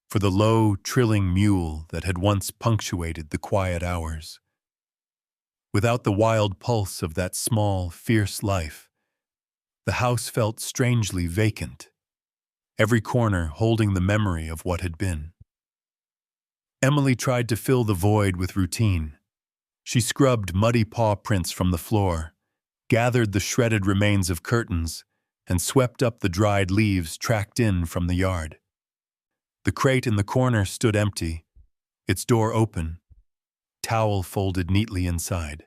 Speaker 1: for the low, trilling mewl that had once punctuated the quiet hours. Without the wild pulse of that small, fierce life, the house felt strangely vacant, every corner holding the memory of what had been. Emily tried to fill the void with routine. She scrubbed muddy paw prints from the floor, gathered the shredded remains of curtains, and swept up the dried leaves tracked in from the yard. The crate in the corner stood empty, its door open, towel folded neatly inside.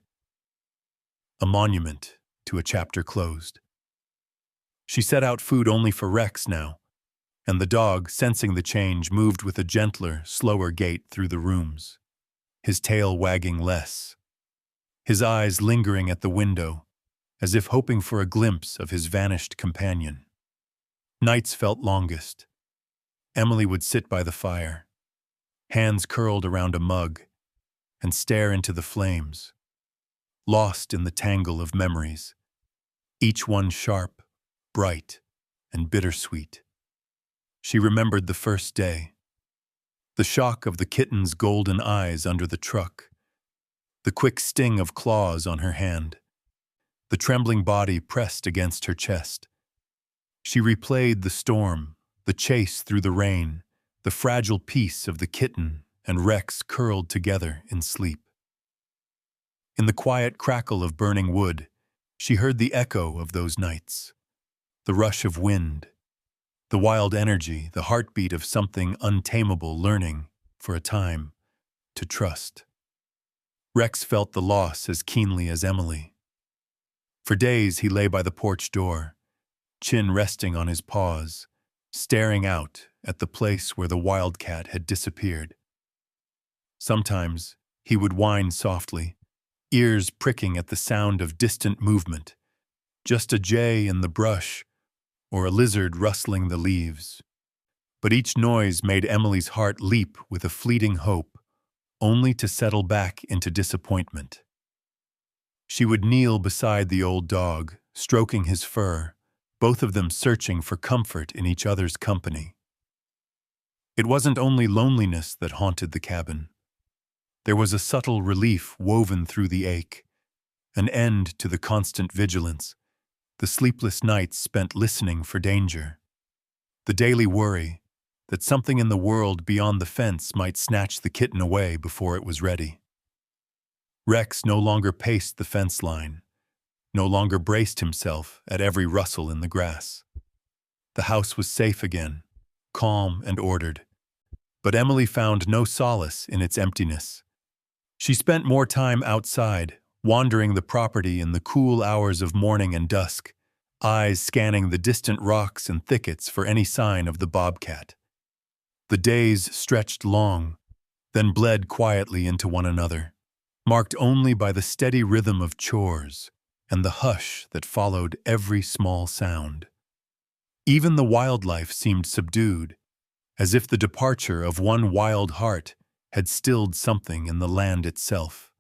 Speaker 1: A monument to a chapter closed. She set out food only for Rex now, and the dog, sensing the change, moved with a gentler, slower gait through the rooms, his tail wagging less, his eyes lingering at the window, as if hoping for a glimpse of his vanished companion. Nights felt longest. Emily would sit by the fire, hands curled around a mug, and stare into the flames, lost in the tangle of memories, each one sharp, bright, and bittersweet. She remembered the first day, the shock of the kitten's golden eyes under the truck, the quick sting of claws on her hand, the trembling body pressed against her chest. She replayed the storm, the chase through the rain, the fragile peace of the kitten and Rex curled together in sleep. In the quiet crackle of burning wood, she heard the echo of those nights, the rush of wind, the wild energy, the heartbeat of something untamable learning, for a time, to trust. Rex felt the loss as keenly as Emily. For days he lay by the porch door, chin resting on his paws, staring out at the place where the wildcat had disappeared. Sometimes he would whine softly, ears pricking at the sound of distant movement, just a jay in the brush or a lizard rustling the leaves. But each noise made Emily's heart leap with a fleeting hope, only to settle back into disappointment. She would kneel beside the old dog, stroking his fur, both of them searching for comfort in each other's company. It wasn't only loneliness that haunted the cabin. There was a subtle relief woven through the ache, an end to the constant vigilance, the sleepless nights spent listening for danger, the daily worry that something in the world beyond the fence might snatch the kitten away before it was ready. Rex no longer paced the fence line, no longer braced himself at every rustle in the grass. The house was safe again, calm and ordered, but Emily found no solace in its emptiness. She spent more time outside, wandering the property in the cool hours of morning and dusk, eyes scanning the distant rocks and thickets for any sign of the bobcat. The days stretched long, then bled quietly into one another, marked only by the steady rhythm of chores and the hush that followed every small sound. Even the wildlife seemed subdued, as if the departure of one wild heart had stilled something in the land itself.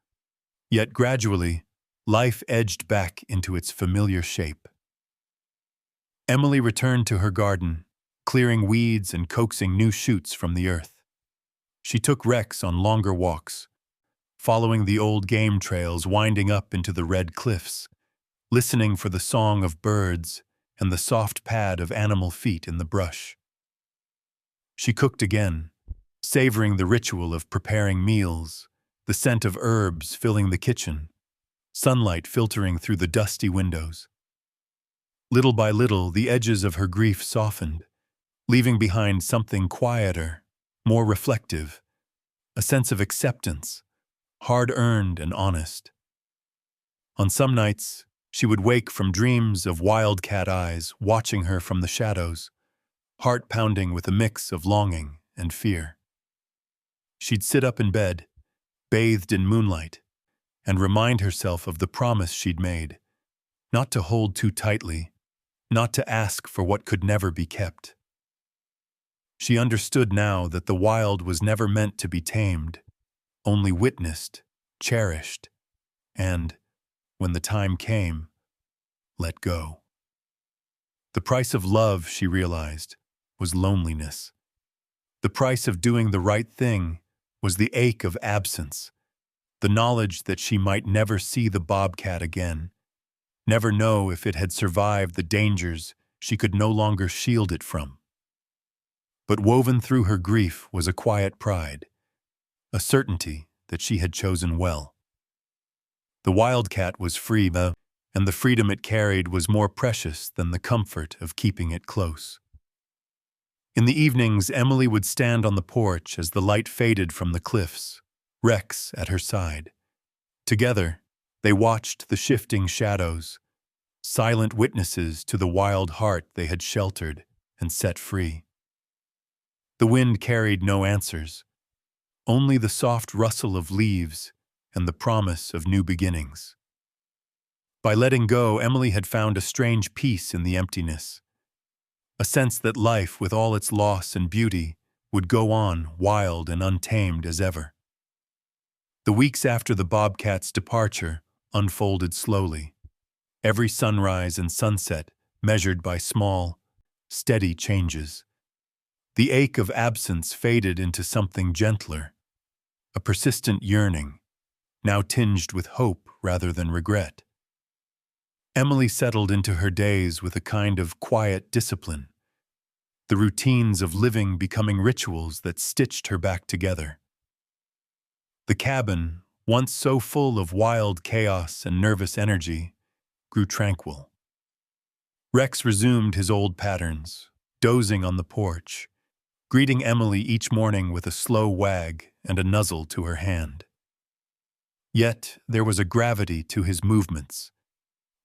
Speaker 1: Yet gradually, life edged back into its familiar shape. Emily returned to her garden, clearing weeds and coaxing new shoots from the earth. She took Rex on longer walks, following the old game trails winding up into the red cliffs, listening for the song of birds and the soft pad of animal feet in the brush. She cooked again, savoring the ritual of preparing meals, the scent of herbs filling the kitchen, sunlight filtering through the dusty windows. Little by little, the edges of her grief softened, leaving behind something quieter, more reflective, a sense of acceptance, hard-earned and honest. On some nights, she would wake from dreams of wildcat eyes watching her from the shadows, heart pounding with a mix of longing and fear. She'd sit up in bed, bathed in moonlight, and remind herself of the promise she'd made, not to hold too tightly, not to ask for what could never be kept. She understood now that the wild was never meant to be tamed, only witnessed, cherished, and, when the time came, let go. The price of love, she realized, was loneliness. The price of doing the right thing was the ache of absence, the knowledge that she might never see the bobcat again, never know if it had survived the dangers she could no longer shield it from. But woven through her grief was a quiet pride, a certainty that she had chosen well. The wildcat was free, and the freedom it carried was more precious than the comfort of keeping it close. In the evenings, Emily would stand on the porch as the light faded from the cliffs, Rex at her side. Together, they watched the shifting shadows, silent witnesses to the wild heart they had sheltered and set free. The wind carried no answers, only the soft rustle of leaves and the promise of new beginnings. By letting go, Emily had found a strange peace in the emptiness, a sense that life, with all its loss and beauty, would go on wild and untamed as ever. The weeks after the bobcat's departure unfolded slowly, every sunrise and sunset measured by small, steady changes. The ache of absence faded into something gentler, a persistent yearning, now tinged with hope rather than regret. Emily settled into her days with a kind of quiet discipline, the routines of living becoming rituals that stitched her back together. The cabin, once so full of wild chaos and nervous energy, grew tranquil. Rex resumed his old patterns, dozing on the porch, greeting Emily each morning with a slow wag and a nuzzle to her hand. Yet there was a gravity to his movements,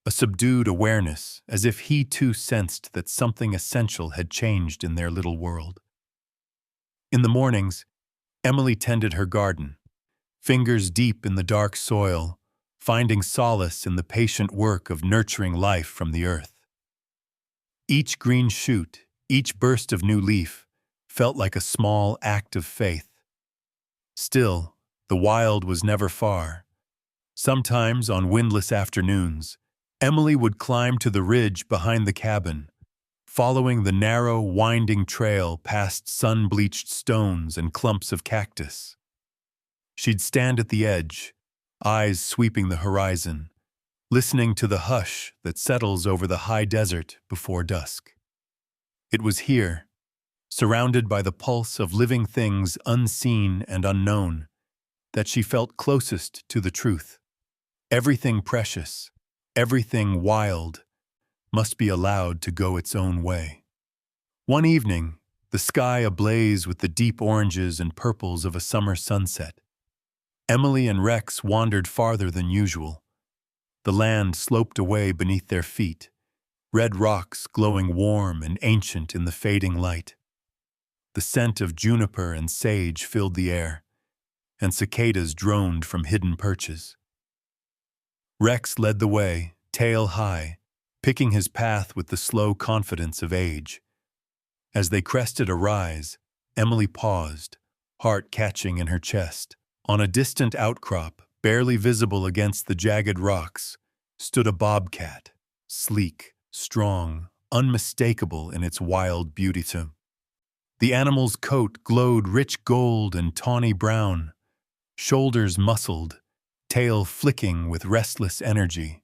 Speaker 1: a subdued awareness, as if he too sensed that something essential had changed in their little world. In the mornings, Emily tended her garden, fingers deep in the dark soil, finding solace in the patient work of nurturing life from the earth. Each green shoot, each burst of new leaf, felt like a small act of faith. Still, the wild was never far. Sometimes, on windless afternoons, Emily would climb to the ridge behind the cabin, following the narrow, winding trail past sun-bleached stones and clumps of cactus. She'd stand at the edge, eyes sweeping the horizon, listening to the hush that settles over the high desert before dusk. It was here, surrounded by the pulse of living things unseen and unknown, that she felt closest to the truth. Everything precious, everything wild, must be allowed to go its own way. One evening, the sky ablaze with the deep oranges and purples of a summer sunset, Emily and Rex wandered farther than usual. The land sloped away beneath their feet, red rocks glowing warm and ancient in the fading light. The scent of juniper and sage filled the air, and cicadas droned from hidden perches. Rex led the way, tail high, picking his path with the slow confidence of age. As they crested a rise, Emily paused, heart catching in her chest. On a distant outcrop, barely visible against the jagged rocks, stood a bobcat, sleek, strong, unmistakable in its wild beauty. The animal's coat glowed rich gold and tawny brown, shoulders muscled, tail flicking with restless energy.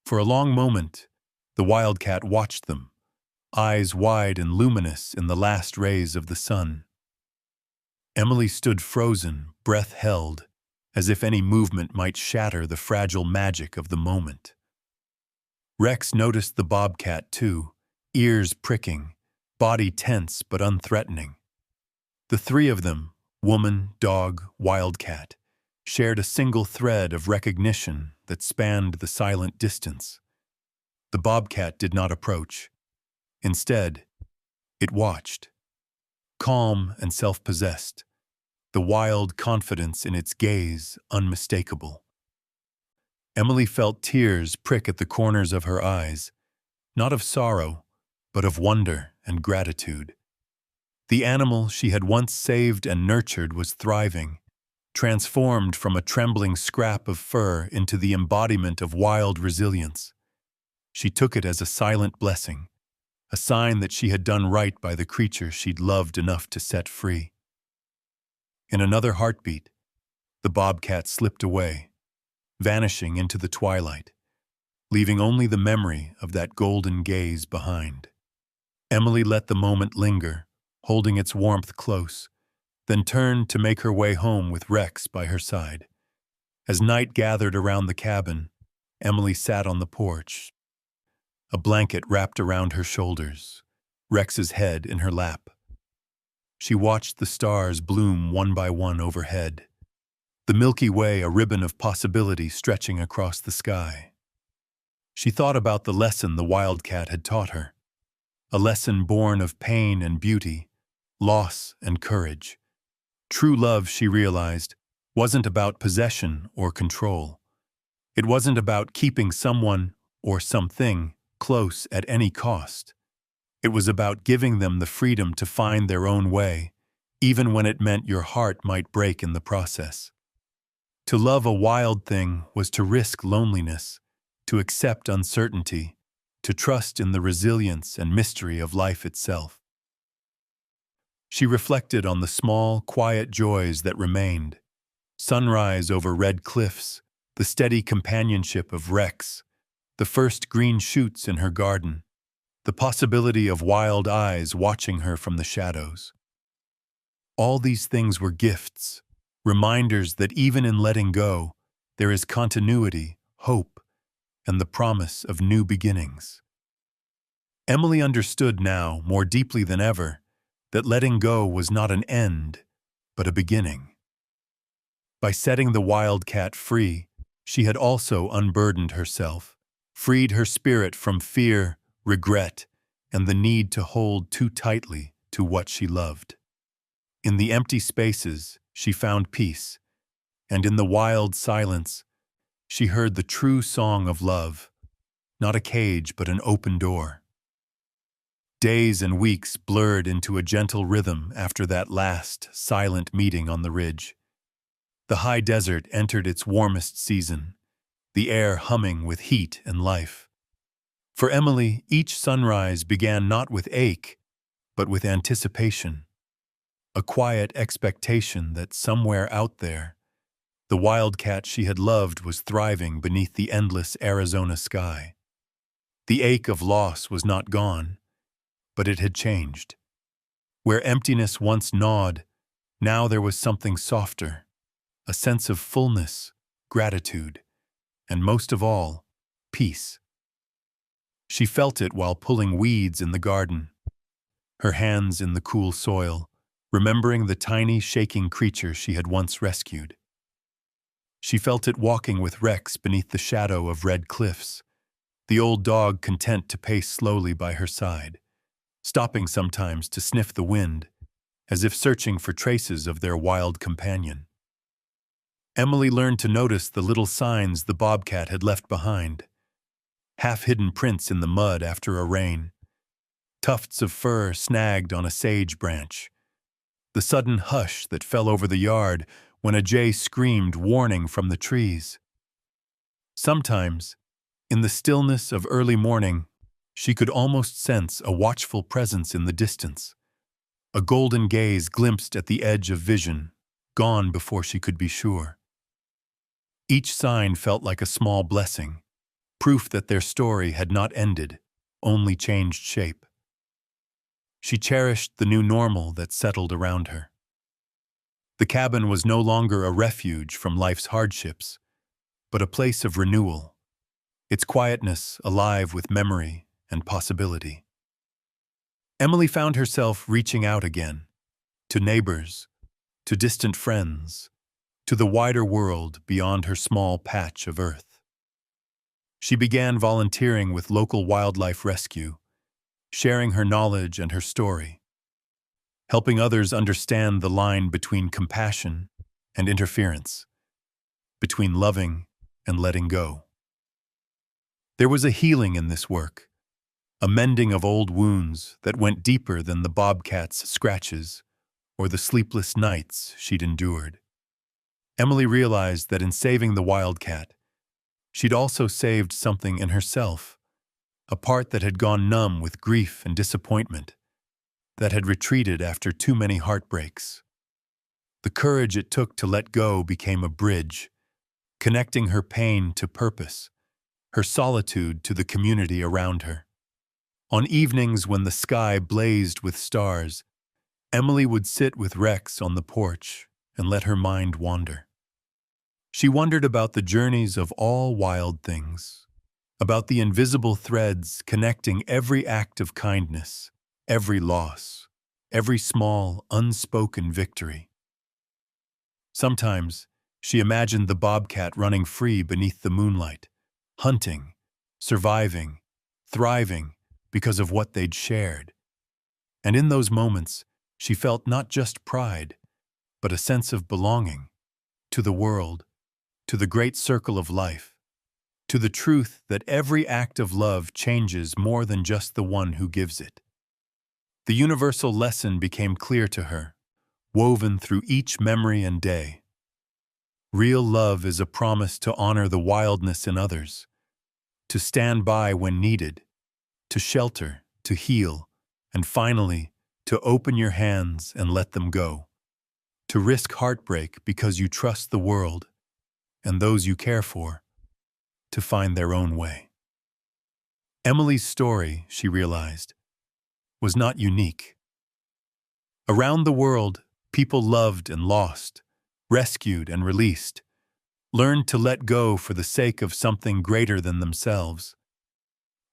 Speaker 1: For a long moment, the wildcat watched them, eyes wide and luminous in the last rays of the sun. Emily stood frozen, breath held, as if any movement might shatter the fragile magic of the moment. Rex noticed the bobcat too, ears pricking, body tense but unthreatening. The three of them, woman, dog, wildcat, shared a single thread of recognition that spanned the silent distance. The bobcat did not approach. Instead, it watched. Calm and self-possessed, the wild confidence in its gaze unmistakable. Emily felt tears prick at the corners of her eyes, not of sorrow, but of wonder and gratitude. The animal she had once saved and nurtured was thriving, transformed from a trembling scrap of fur into the embodiment of wild resilience. She took it as a silent blessing, a sign that she had done right by the creature she'd loved enough to set free. In another heartbeat, the bobcat slipped away, vanishing into the twilight, leaving only the memory of that golden gaze behind. Emily let the moment linger, holding its warmth close, then turned to make her way home with Rex by her side. As night gathered around the cabin, Emily sat on the porch, a blanket wrapped around her shoulders, Rex's head in her lap. She watched the stars bloom one by one overhead, the Milky Way a ribbon of possibility stretching across the sky. She thought about the lesson the wildcat had taught her, a lesson born of pain and beauty, loss and courage. True love, she realized, wasn't about possession or control. It wasn't about keeping someone or something close at any cost. It was about giving them the freedom to find their own way, even when it meant your heart might break in the process. To love a wild thing was to risk loneliness, to accept uncertainty, to trust in the resilience and mystery of life itself. She reflected on the small, quiet joys that remained: sunrise over red cliffs, the steady companionship of Rex, the first green shoots in her garden, the possibility of wild eyes watching her from the shadows. All these things were gifts, reminders that even in letting go, there is continuity, hope, and the promise of new beginnings. Emily understood now, more deeply than ever, that letting go was not an end, but a beginning. By setting the wildcat free, she had also unburdened herself, freed her spirit from fear, regret, and the need to hold too tightly to what she loved. In the empty spaces, she found peace, and in the wild silence, she heard the true song of love, not a cage but an open door. Days and weeks blurred into a gentle rhythm after that last, silent meeting on the ridge. The high desert entered its warmest season, the air humming with heat and life. For Emily, each sunrise began not with ache, but with anticipation, a quiet expectation that somewhere out there, the wildcat she had loved was thriving beneath the endless Arizona sky. The ache of loss was not gone, but it had changed. Where emptiness once gnawed, now there was something softer, a sense of fullness, gratitude, and most of all, peace. She felt it while pulling weeds in the garden, her hands in the cool soil, remembering the tiny, shaking creature she had once rescued. She felt it walking with Rex beneath the shadow of red cliffs, the old dog content to pace slowly by her side, stopping sometimes to sniff the wind, as if searching for traces of their wild companion. Emily learned to notice the little signs the bobcat had left behind: half-hidden prints in the mud after a rain, tufts of fur snagged on a sage branch, the sudden hush that fell over the yard when a jay screamed warning from the trees. Sometimes, in the stillness of early morning, she could almost sense a watchful presence in the distance, a golden gaze glimpsed at the edge of vision, gone before she could be sure. Each sign felt like a small blessing, proof that their story had not ended, only changed shape. She cherished the new normal that settled around her. The cabin was no longer a refuge from life's hardships, but a place of renewal, its quietness alive with memory and possibility. Emily found herself reaching out again, to neighbors, to distant friends, to the wider world beyond her small patch of earth. She began volunteering with local wildlife rescue, sharing her knowledge and her story, helping others understand the line between compassion and interference, between loving and letting go. There was a healing in this work, a mending of old wounds that went deeper than the bobcat's scratches or the sleepless nights she'd endured. Emily realized that in saving the wildcat, she'd also saved something in herself, a part that had gone numb with grief and disappointment, that had retreated after too many heartbreaks. The courage it took to let go became a bridge, connecting her pain to purpose, her solitude to the community around her. On evenings when the sky blazed with stars, Emily would sit with Rex on the porch and let her mind wander. She wondered about the journeys of all wild things, about the invisible threads connecting every act of kindness, every loss, every small, unspoken victory. Sometimes she imagined the bobcat running free beneath the moonlight, hunting, surviving, thriving because of what they'd shared. And in those moments, she felt not just pride, but a sense of belonging to the world, to the great circle of life, to the truth that every act of love changes more than just the one who gives it. The universal lesson became clear to her, woven through each memory and day. Real love is a promise to honor the wildness in others, to stand by when needed, to shelter, to heal, and finally, to open your hands and let them go. To risk heartbreak because you trust the world and those you care for to find their own way. Emily's story, she realized, was not unique. Around the world, people loved and lost, rescued and released, learned to let go for the sake of something greater than themselves.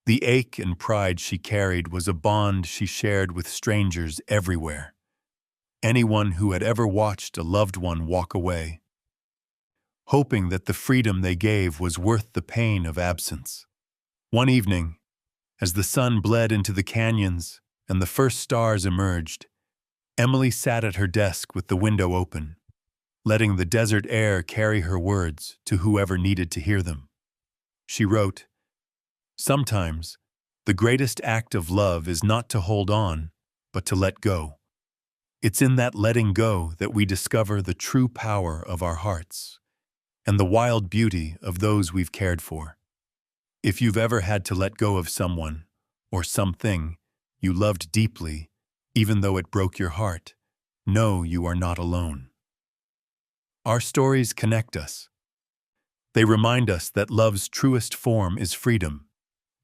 Speaker 1: The ache and pride she carried was a bond she shared with strangers everywhere. Anyone who had ever watched a loved one walk away, hoping that the freedom they gave was worth the pain of absence. One evening, as the sun bled into the canyons and the first stars emerged, Emily sat at her desk with the window open, letting the desert air carry her words to whoever needed to hear them. She wrote, "Sometimes, the greatest act of love is not to hold on, but to let go. It's in that letting go that we discover the true power of our hearts and the wild beauty of those we've cared for. If you've ever had to let go of someone or something you loved deeply, even though it broke your heart, know you are not alone." Our stories connect us. They remind us that love's truest form is freedom,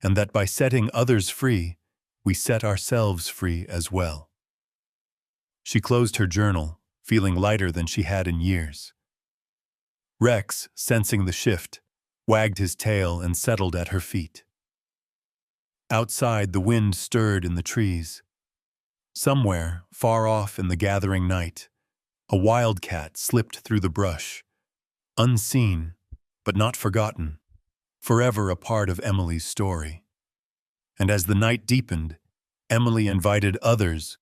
Speaker 1: and that by setting others free, we set ourselves free as well. She closed her journal, feeling lighter than she had in years. Rex, sensing the shift, wagged his tail and settled at her feet. Outside, the wind stirred in the trees. Somewhere, far off in the gathering night, a wildcat slipped through the brush, unseen, but not forgotten, forever a part of Emily's story. And as the night deepened, Emily invited others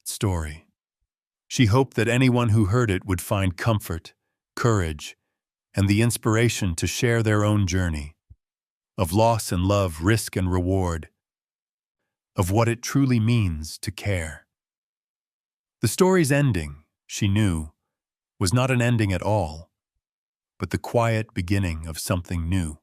Speaker 1: story. She hoped that anyone who heard it would find comfort, courage, and the inspiration to share their own journey of loss and love, risk and reward, of what it truly means to care. The story's ending, she knew, was not an ending at all, but the quiet beginning of something new.